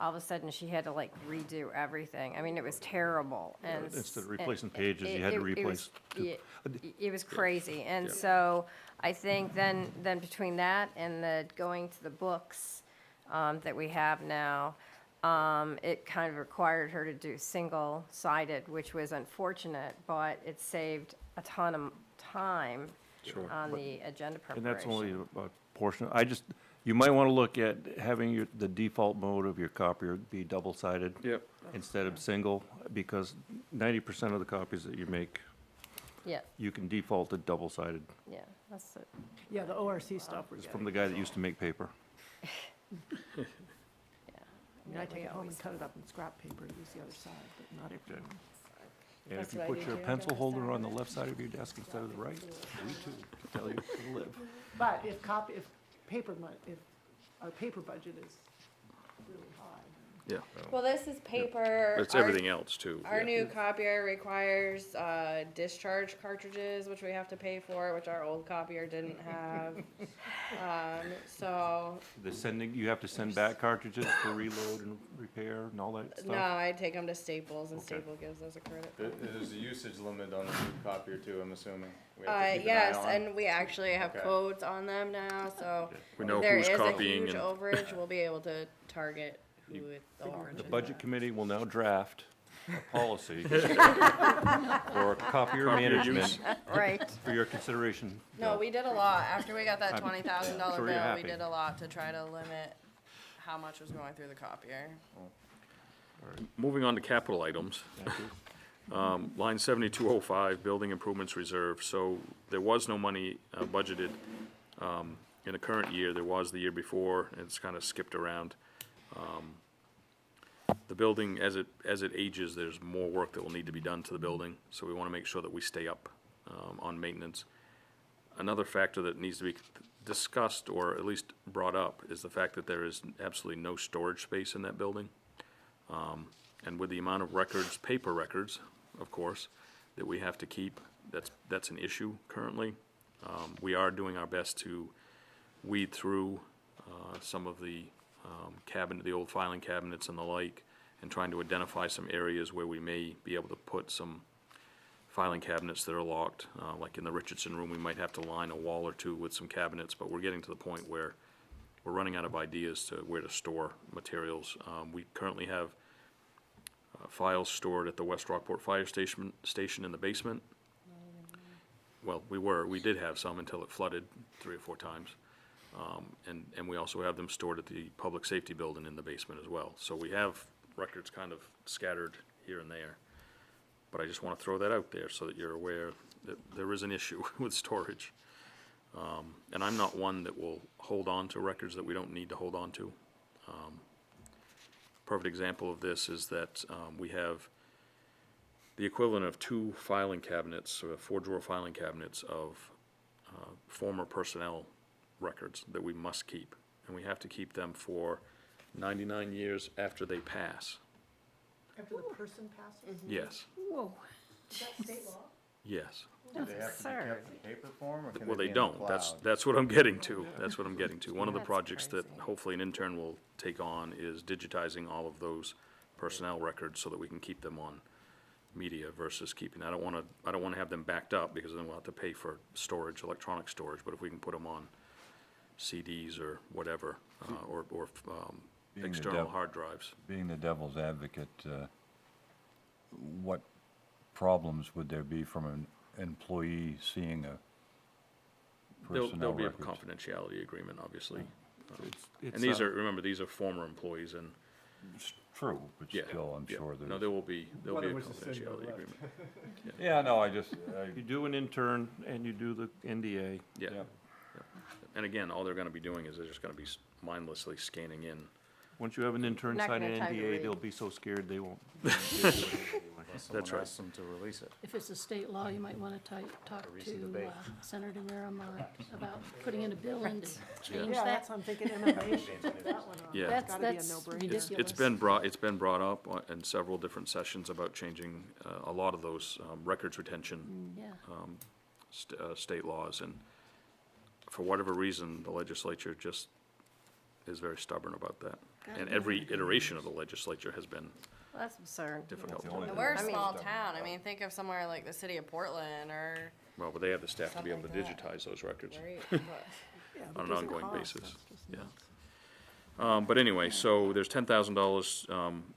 all of a sudden she had to like redo everything. I mean, it was terrible. And Instead of replacing pages, you had to it was- replace. It was crazy. And Yeah. so I think then between that and the going to the books that we have now, it kind of required her to do single-sided, which was unfortunate, but it saved a ton of time Sure. on the agenda And preparation. that's only a portion. You might want to look at having the default mode of your copier be double-sided. Yep. Instead of single, because 90% of the copies that you make, Yeah, you can default to double-sided. yeah, that's it. yeah, the ORC stuff we're It's getting. from the guy that used to make paper. I mean, I take it home and cut it up in scrap paper to use the other side, but not everyone. And That's if you what I put do your too. pencil holder on the left side of your desk instead of the right, we too tell you to live. But if our paper budget is really high, then Yeah, Well, this is paper. it's Our- everything else too. Our yeah. new copier requires discharge cartridges, which we have to pay for, which our old copier didn't have. So You have to send back cartridges for reload and repair and all that stuff? no, I take them to Staples, and Okay. Staples gives us a credit. There's a usage limit on the new copier too, I'm assuming. We have to keep an eye Yes, on. and we actually have Okay. codes on them now, so We know if there who's is a copying huge and, overage, we'll be able to target who the orange The is budget at. committee will now draft a policy for copier Copier management use. Right. for your consideration. No, we did a lot. After we got that I'm- $20,000 sure bill, you're we happy. did a lot to try to limit how much was going through the copier. Moving on to capital items. Line 7205, building improvements reserve. So there was no money budgeted in the current year. There was the year before, and it's kind of skipped around. The building, as it ages, there's more work that will need to be done to the building, so we want to make sure that we stay up on maintenance. Another factor that needs to be discussed, or at least brought up, is the fact that there is absolutely no storage space in that building. And with the amount of records, paper records, of course, that we have to keep, that's an issue currently. We are doing our best to weed through some of the the old filing cabinets and the like, and trying to identify some areas where we may be able to put some filing cabinets that are locked. Like in the Richardson room, we might have to line a wall or two with some cabinets, but we're getting to the point where we're running out of ideas to where to store materials. We currently have files stored at the West Rockport Fire Station in the basement. Well, we did have some until it flooded 3 or 4 times. And we also have them stored at the Public Safety Building in the basement as well. So we have records kind of scattered here and there. But I just want to throw that out there so that you're aware that there is an issue with storage. And I'm not one that will hold on to records that we don't need to hold on to. Perfect example of this is that we have the equivalent of 2 filing cabinets, or 4-drawer filing cabinets of former personnel records that we must keep. And we have to keep them for 99 years after they pass. After the person passes? Yes, Whoa. Is that state law? yes. Do they have to be kept in paper form, or can Well, they they be in the don't. That's cloud? what I'm getting to. That's what I'm getting to. One of the That's projects that crazy. hopefully an intern will take on is digitizing all of those personnel records so that we can keep them on media versus keeping, I don't wanna have them backed up, because then we'll have to pay for storage, electronic storage, but if we can put them on CDs or whatever, or Being the external dev- hard drives. Being the devil's advocate, what problems would there be from an employee seeing a There'll personnel be a records? confidentiality agreement, obviously. It's, And remember, these are former employees, and, It's true, but yeah. still, I'm yeah. sure No, there's. there'll be a One of which is sitting on the confidentiality left. agreement. Yeah, no, You do an intern and you do the NDA. Yeah. yeah. And again, all they're gonna be doing is they're just gonna be mindlessly scanning in. Once you have an intern Not sign gonna an have time to NDA, read. they'll be so scared they won't. Unless someone That's right. asks them to release it. If it's a state law, you might wanna talk recent to debate. Senator Miramont about putting in a bill and change Yeah, that. that's, I'm thinking innovation, take that one on. Yeah. It's gotta be a That's no-brainer. ridiculous. It's been brought up in several different sessions about changing a lot of those records retention Yeah, state laws, and for whatever reason, the legislature just is very stubborn about that. And every iteration of the legislature has been Well, that's absurd. difficult. And we're a I mean- small town. I mean, think of somewhere like the city of Portland, or Well, but they have the staff to be able to Something like that. digitize those records. right. But Yeah, on an because it ongoing costs, basis. that's just Yeah. nuts. But anyway, so there's $10,000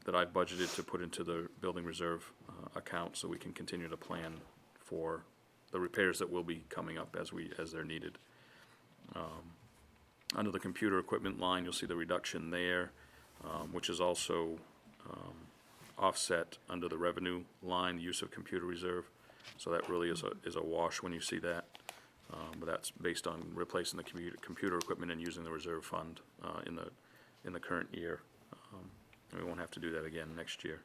that I've budgeted to put into the building reserve account, so we can continue to plan for the repairs that will be coming up as they're needed. Under the computer equipment line, you'll see the reduction there, which is also offset under the revenue line, use of computer reserve. So that really is a wash when you see that. But that's based on replacing the computer equipment and using the reserve fund in the current year. And we won't have to do that again next year.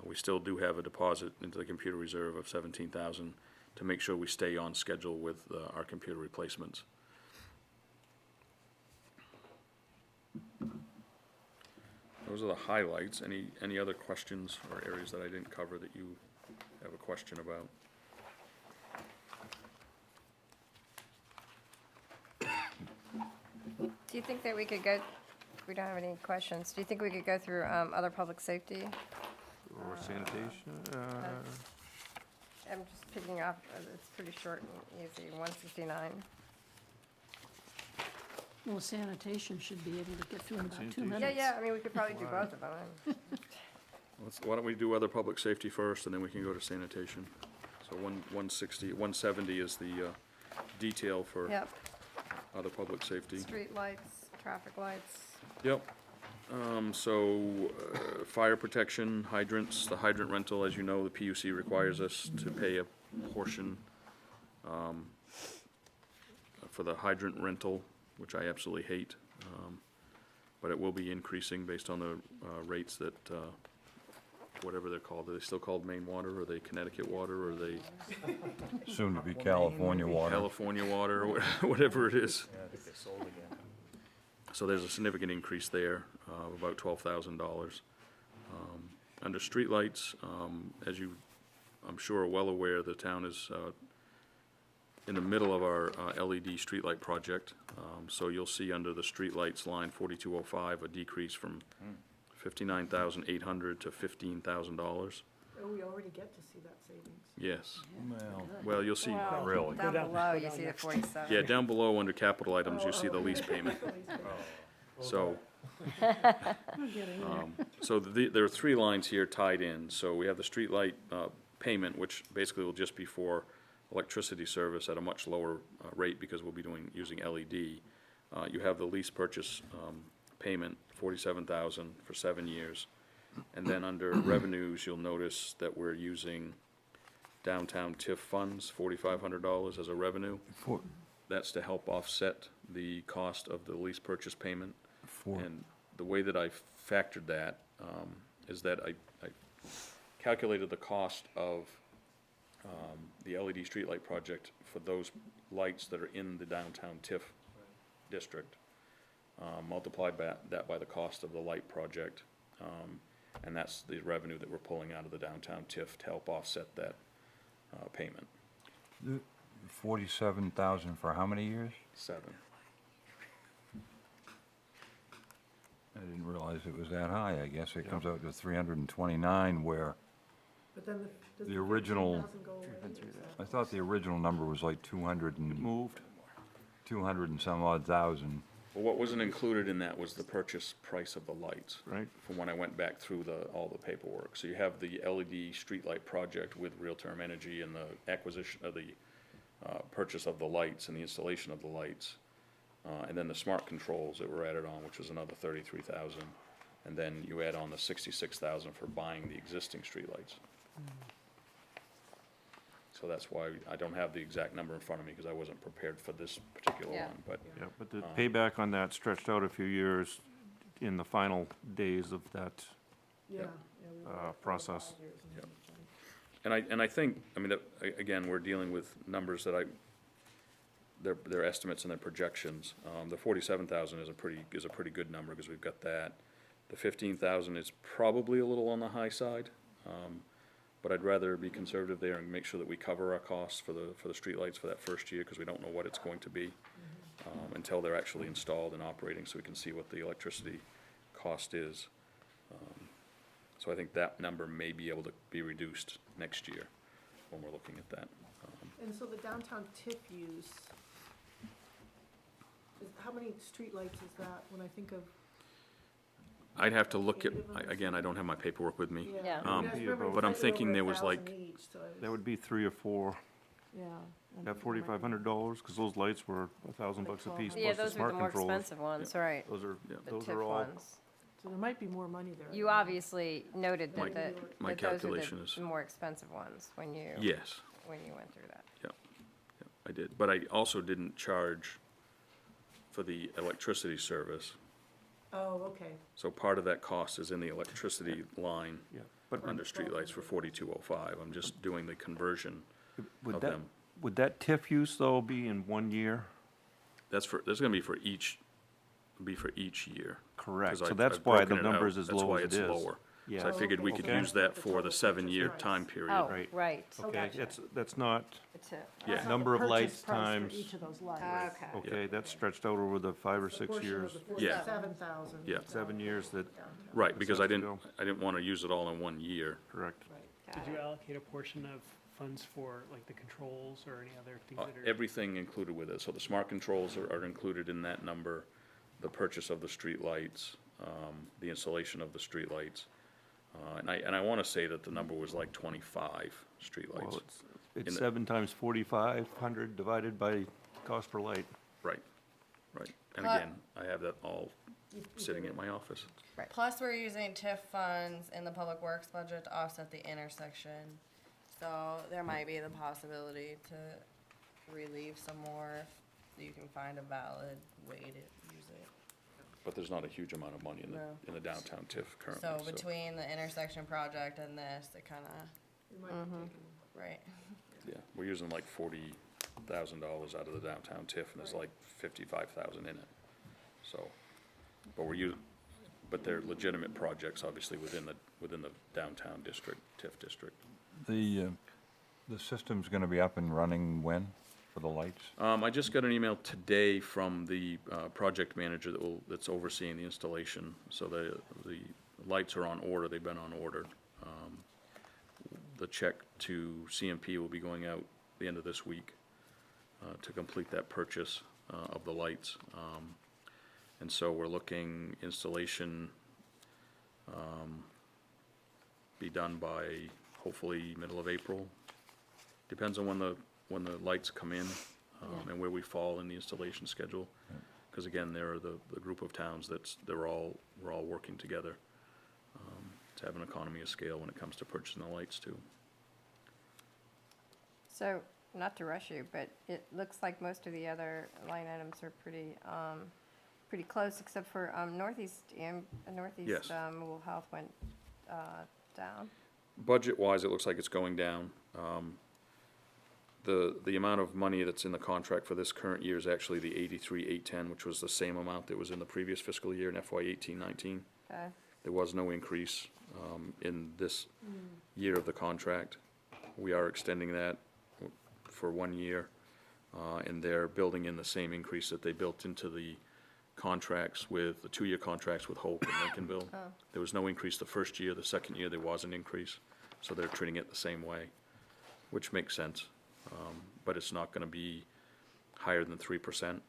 We still do have a deposit into the computer reserve of $17,000 to make sure we stay on schedule with our computer replacements. Those are the highlights. Any other questions or areas that I didn't cover that you have a question about? Do you think that we could go, we don't have any questions, do you think we could go through, other public safety? Or sanitation, I'm just picking up, it's pretty short and easy, 169. Well, sanitation should be able to get through in about 2 Sanitation. minutes. Yeah, I mean, we could probably do both of them. Why don't we do other public safety first, and then we can go to sanitation? So 170 is the detail for Yep, other public safety. street lights, traffic lights. Yep. Fire protection, hydrants, the hydrant rental, as you know, the PUC requires us to pay a portion for the hydrant rental, which I absolutely hate. But it will be increasing based on the rates that, whatever they're called. Are they still called Maine water, or are they Connecticut water, or are they Soon to be California water. California water, or whatever it is? Yeah, I think they sold again. So there's a significant increase there, of about $12,000. Under streetlights, as you, I'm sure, are well aware, the town is in the middle of our LED streetlight project. So you'll see under the streetlights line 4205, a decrease from $59,800 to $15,000. Oh, we already get to see that savings. Yes. Well, Well, you'll see, Wow. really. Down below, you see the 47. yeah, down below under capital items, you see the lease payment. So, We're getting there. so there are three lines here tied in. So we have the streetlight payment, which basically will just be for electricity service at a much lower rate because we'll be using LED. You have the lease purchase payment, $47,000 for 7 years. And then under revenues, you'll notice that we're using downtown TIF funds, $4,500 as a revenue. That's to help offset the cost of the lease purchase payment. And the way that I factored that is that I calculated the cost of the LED streetlight project for those lights that are in the downtown TIF district, multiplied that by the cost of the light project, and that's the revenue that we're pulling out of the downtown TIF to help offset that payment. 47,000 for how many years? 7. I didn't realize it was that high. I guess it comes out to 329, where But then does the original, 15,000 go away? I thought the original number was like 200 and some odd thousand. Well, what wasn't included in that was the purchase price of the lights. right? From when I went back through all the paperwork. So you have the LED streetlight project with Real-Term Energy and the acquisition of the purchase of the lights and the installation of the lights. And then the smart controls that were added on, which was another $33,000. And then you add on the $66,000 for buying the existing streetlights. So that's why I don't have the exact number in front of me, because I wasn't prepared for this particular Yeah. one, but Yeah, but the payback on that stretched out a few years in the final days of that. Yeah. We were at process. 5 years and Yep. everything. And I think, I mean, again, we're dealing with numbers that they're estimates and their projections. The 47,000 is a pretty good number, because we've got that. The 15,000 is probably a little on the high side, but I'd rather be conservative there and make sure that we cover our costs for the streetlights for that first year, because we don't know what it's going to be until they're actually installed and operating, so we can see what the electricity cost is. So I think that number may be able to be reduced next year when we're looking at that. And so the downtown tip use, how many streetlights is that when I think of? I'd have to look at, 8 of them or again, I don't have my paperwork with me. Yeah. I mean, I remember you But I'm said thinking over there was 1,000 like, each, so I was- That would be 3 or 4 Yeah. at $4,500, because those lights were $1,000 a piece, Yeah, plus the those are smart the more controls. expensive ones, right, Those are, Yeah. the those tip are all, ones. So there might be more money there. You obviously noted My- that my that those are calculation the is- more expensive ones when you yes, went through that. I did. But I also didn't charge for the electricity service. Oh, okay. So part of that cost is in the electricity line yeah. But under streetlights for 4205. I'm just doing the conversion would of that, them. would that TIF use, though, be in 1 year? That's gonna be for each year, Correct, 'Cause so I've that's why broken the it out. number's as That's low why as it it's is. lower. Yeah. So I figured we could Okay. use that for the The total 7-year purchase time price. period. Oh, Right. right, Okay, gotcha. that's not, The tip. Yeah. That's not Number the of lights purchase price for times- each of those lights. Okay. okay, that's stretched out over the 5 or 6 years, Yeah. 7,000. Yeah. 7 years that, Right, because I Sets to didn't, I didn't want to use it all in 1 year. correct. Got Did you it. allocate a portion of funds for like the controls or any other things that are? Everything included with it, so the smart controls are included in that number, the purchase of the streetlights, the installation of the streetlights. And I want to say that the number was like 25 streetlights. Well, In it's the- 7 times 4,500 divided by cost per light. Right, right. And But- again, I have that all sitting in my office. Plus, we're using TIF funds in the public works budget to offset the intersection. So there might be the possibility to relieve some more if you can find a valid way to use it. But there's not a huge amount of money No. in the downtown TIF currently. So between the intersection project and this, it kinda, right. Yeah, we're using like $40,000 out of the downtown TIF, and there's like 55,000 in it. So, but they're legitimate projects, obviously, within the downtown district, TIF district. The system's gonna be up and running when, for the lights? I just got an email today from the project manager that's overseeing the installation. So the lights are on order, they've been on order. The check to CMP will be going out the end of this week to complete that purchase of the lights. And so we're looking installation be done by hopefully middle of April. Depends on when the lights come in, and where we fall in the installation schedule. Because again, there are the group of towns we're all working together, to have an economy of scale when it comes to purchasing the lights too. So, not to rush you, but it looks like most of the other line items are pretty close, except for Northeast Yes. Mobile Health went down. Budget-wise, it looks like it's going down. The amount of money that's in the contract for this current year is actually the 83,810, which was the same amount that was in the previous fiscal year in FY 18-19. Okay, There was no increase in this year of the contract. We are extending that for 1 year, and they're building in the same increase that they built into the contracts with, the 2-year contracts with Hope and Lincolnville. There was no increase the first year, the second year there was an increase, so they're treating it the same way, which makes sense. But it's not gonna be higher than 3%.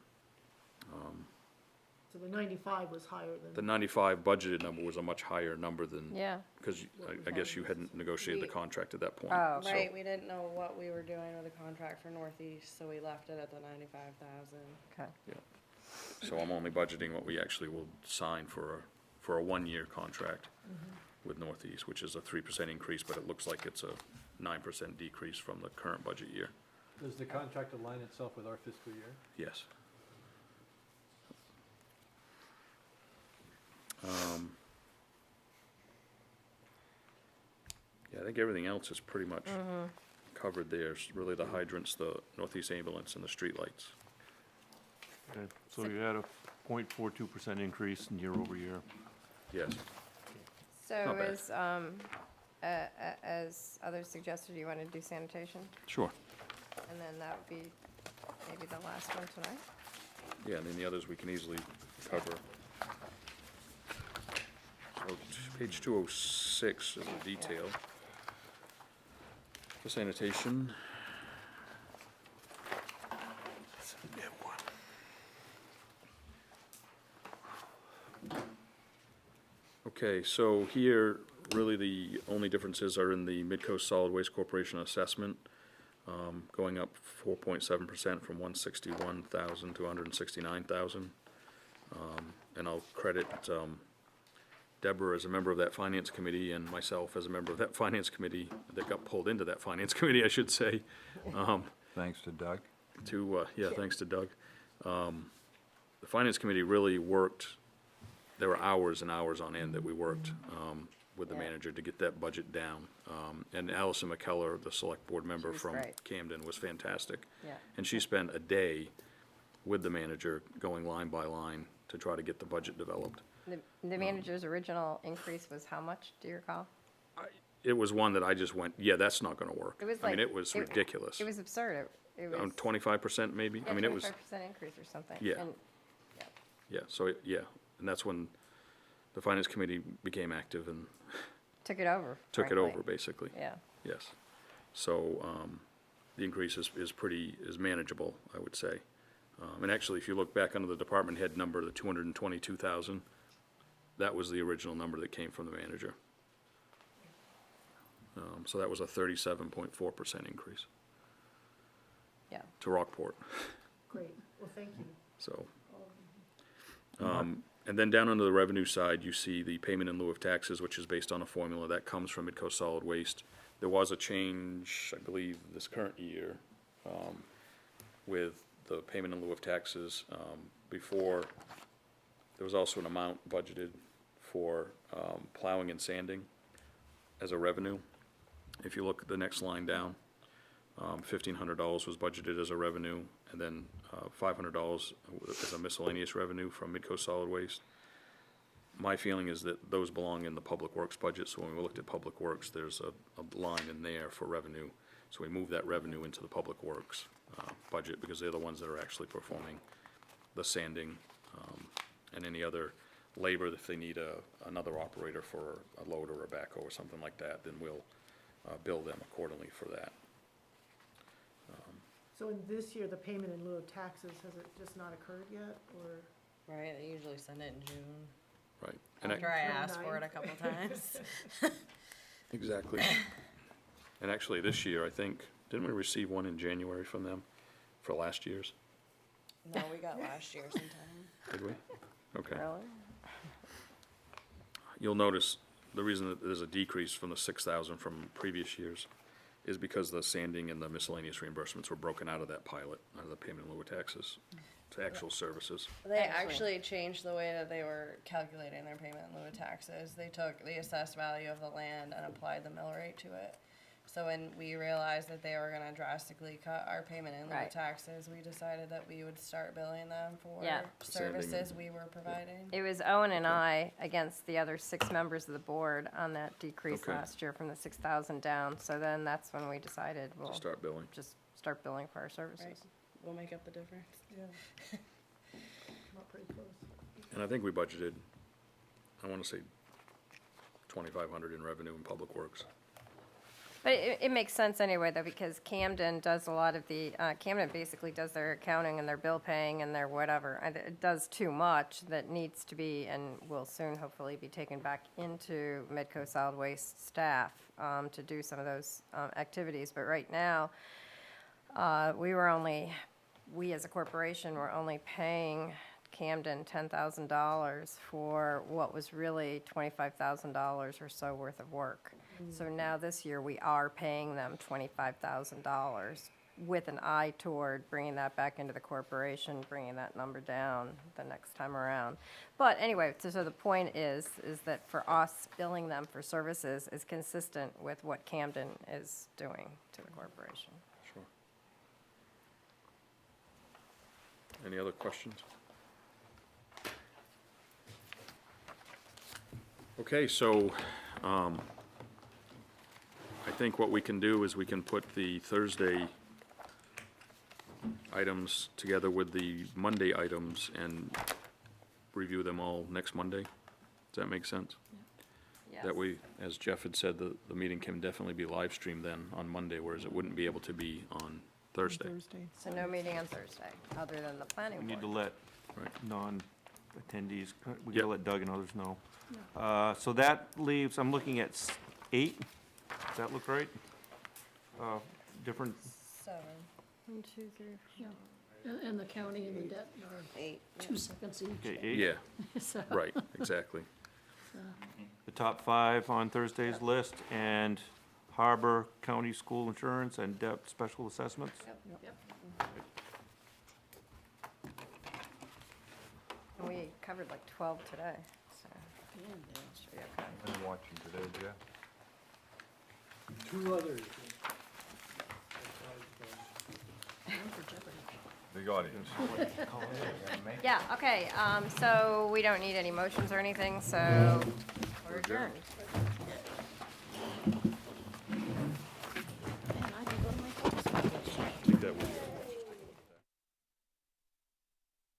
So the 95 was higher The than, 95 budgeted number was a much higher number than, yeah. because I guess you hadn't negotiated the contract at that point. Oh, so- Right, we didn't know what we were doing with the contract for Northeast, so we left it at the 95,000. Okay. So I'm only budgeting what we actually will sign for a 1-year contract with Northeast, which is a 3% increase, but it looks like it's a 9% decrease from the current budget year. Does the contract align itself with our fiscal year? Yes. Yeah, I think everything else is pretty much covered there. It's really the hydrants, the Northeast ambulance, and the streetlights. Okay, so you had a 0.42% increase in year over year. Yes. So Not bad. as others suggested, you want to do sanitation? Sure. And then that would be maybe the last one tonight? Yeah, and then the others we can easily cover. So page 206 is the detail. For sanitation. Okay, so here, really the only differences are in the Midcoast Solid Waste Corporation assessment, going up 4.7% from 161,000 to 169,000. And I'll credit Deborah as a member of that finance committee and myself as a member of that finance committee that got pulled into that finance committee, I should say. Thanks to Doug. Thanks to Doug. The finance committee really worked, there were hours and hours on end that we worked with the manager to get that budget down. And Allison McKellar, the select board member She was from great. Camden, was fantastic. Yeah. And she spent a day with the manager, going line by line to try to get the budget developed. The manager's original increase was how much, do you recall? It was one that I just went, yeah, that's not gonna work. It was I mean, like- it was it- ridiculous. It was absurd. It was. 25% maybe? I mean, it was, 25% increase or something. Yeah. And, yeah, and that's when the finance committee became active and took it over, took it frankly. over, basically. Yeah. Yes. So, the increase is manageable, I would say. And actually, if you look back under the department head number, the 222,000, that was the original number that came from the manager. So that was a 37.4% increase Yeah. to Rockport, Great, well, thank you. so. And then down under the revenue side, you see the payment in lieu of taxes, which is based on a formula that comes from Midco Solid Waste. There was a change, I believe, this current year, with the payment in lieu of taxes. Before, there was also an amount budgeted for plowing and sanding as a revenue. If you look at the next line down, $1,500 was budgeted as a revenue, and then $500 as a miscellaneous revenue from Midco Solid Waste. My feeling is that those belong in the Public Works budget, so when we looked at Public Works, there's a line in there for revenue. So we moved that revenue into the Public Works budget, because they're the ones that are actually performing the sanding and any other labor. If they need another operator for a loader or a backhoe or something like that, then we'll bill them accordingly for that. So in this year, the payment in lieu of taxes, has it just not occurred yet, or? Right, they usually send it in June, Right. And after I asked for it a couple times. Exactly. And actually, this year, I think, didn't we receive one in January from them for last year's? No, we got last year sometime. Did we? Okay. Really? You'll notice the reason that there's a decrease from the 6,000 from previous years is because the sanding and the miscellaneous reimbursements were broken out of that pilot, out of the payment in lieu of taxes to actual services. They actually changed the way that they were calculating their payment in lieu of taxes. They took the assessed value of the land and applied the mill rate to it. So when we realized that they were gonna drastically cut our payment in lieu Right. of taxes, we decided that we would start billing them for Yeah. services we were providing. It was Owen and I against the other 6 members of the board on that decrease Okay. last year from the 6,000 down. So then that's when we decided we'll To start billing. just start billing for our services. Right. We'll make up the difference. Yeah. Not pretty close. And I think we budgeted, I want to say 2,500 in revenue in Public Works. But it makes sense anyway, though, because Camden does a lot of the, Camden basically does their accounting and their bill paying and their whatever. And it does too much that needs to be, and will soon hopefully be taken back into Midco Solid Waste staff to do some of those activities. But right now, we as a corporation were only paying Camden $10,000 for what was really $25,000 or so worth of work. So now this year, we are paying them $25,000 with an eye toward bringing that back into the corporation, bringing that number down the next time around. But anyway, so the point is that for us, billing them for services is consistent with what Camden is doing to the corporation. Sure. Any other questions? Okay, so, I think what we can do is we can put the Thursday items together with the Monday items and review them all next Monday. Does that make sense? Yes. That way, as Jeff had said, the meeting can definitely be live streamed then on Monday, whereas it wouldn't be able to be on Thursday. So no meeting on Thursday, other than the planning We board. need to let Right. non-attendees, we Yep. gotta let Doug and others know. So that leaves, I'm looking at 8, does that look right? Different, 7, 1, 2, 3, 4. And the county and the debt are 8. 2 seconds each. okay, 8. Yeah, So, right, exactly. The top 5 on Thursday's list, and Harbor County School Insurance and debt special assessments. yep. And we covered like 12 today, so should be okay. I'm watching today, Jeff. 2 others. One for Jeopardy. Big audience. Yeah, okay, so we don't need any motions or anything, so we're adjourned.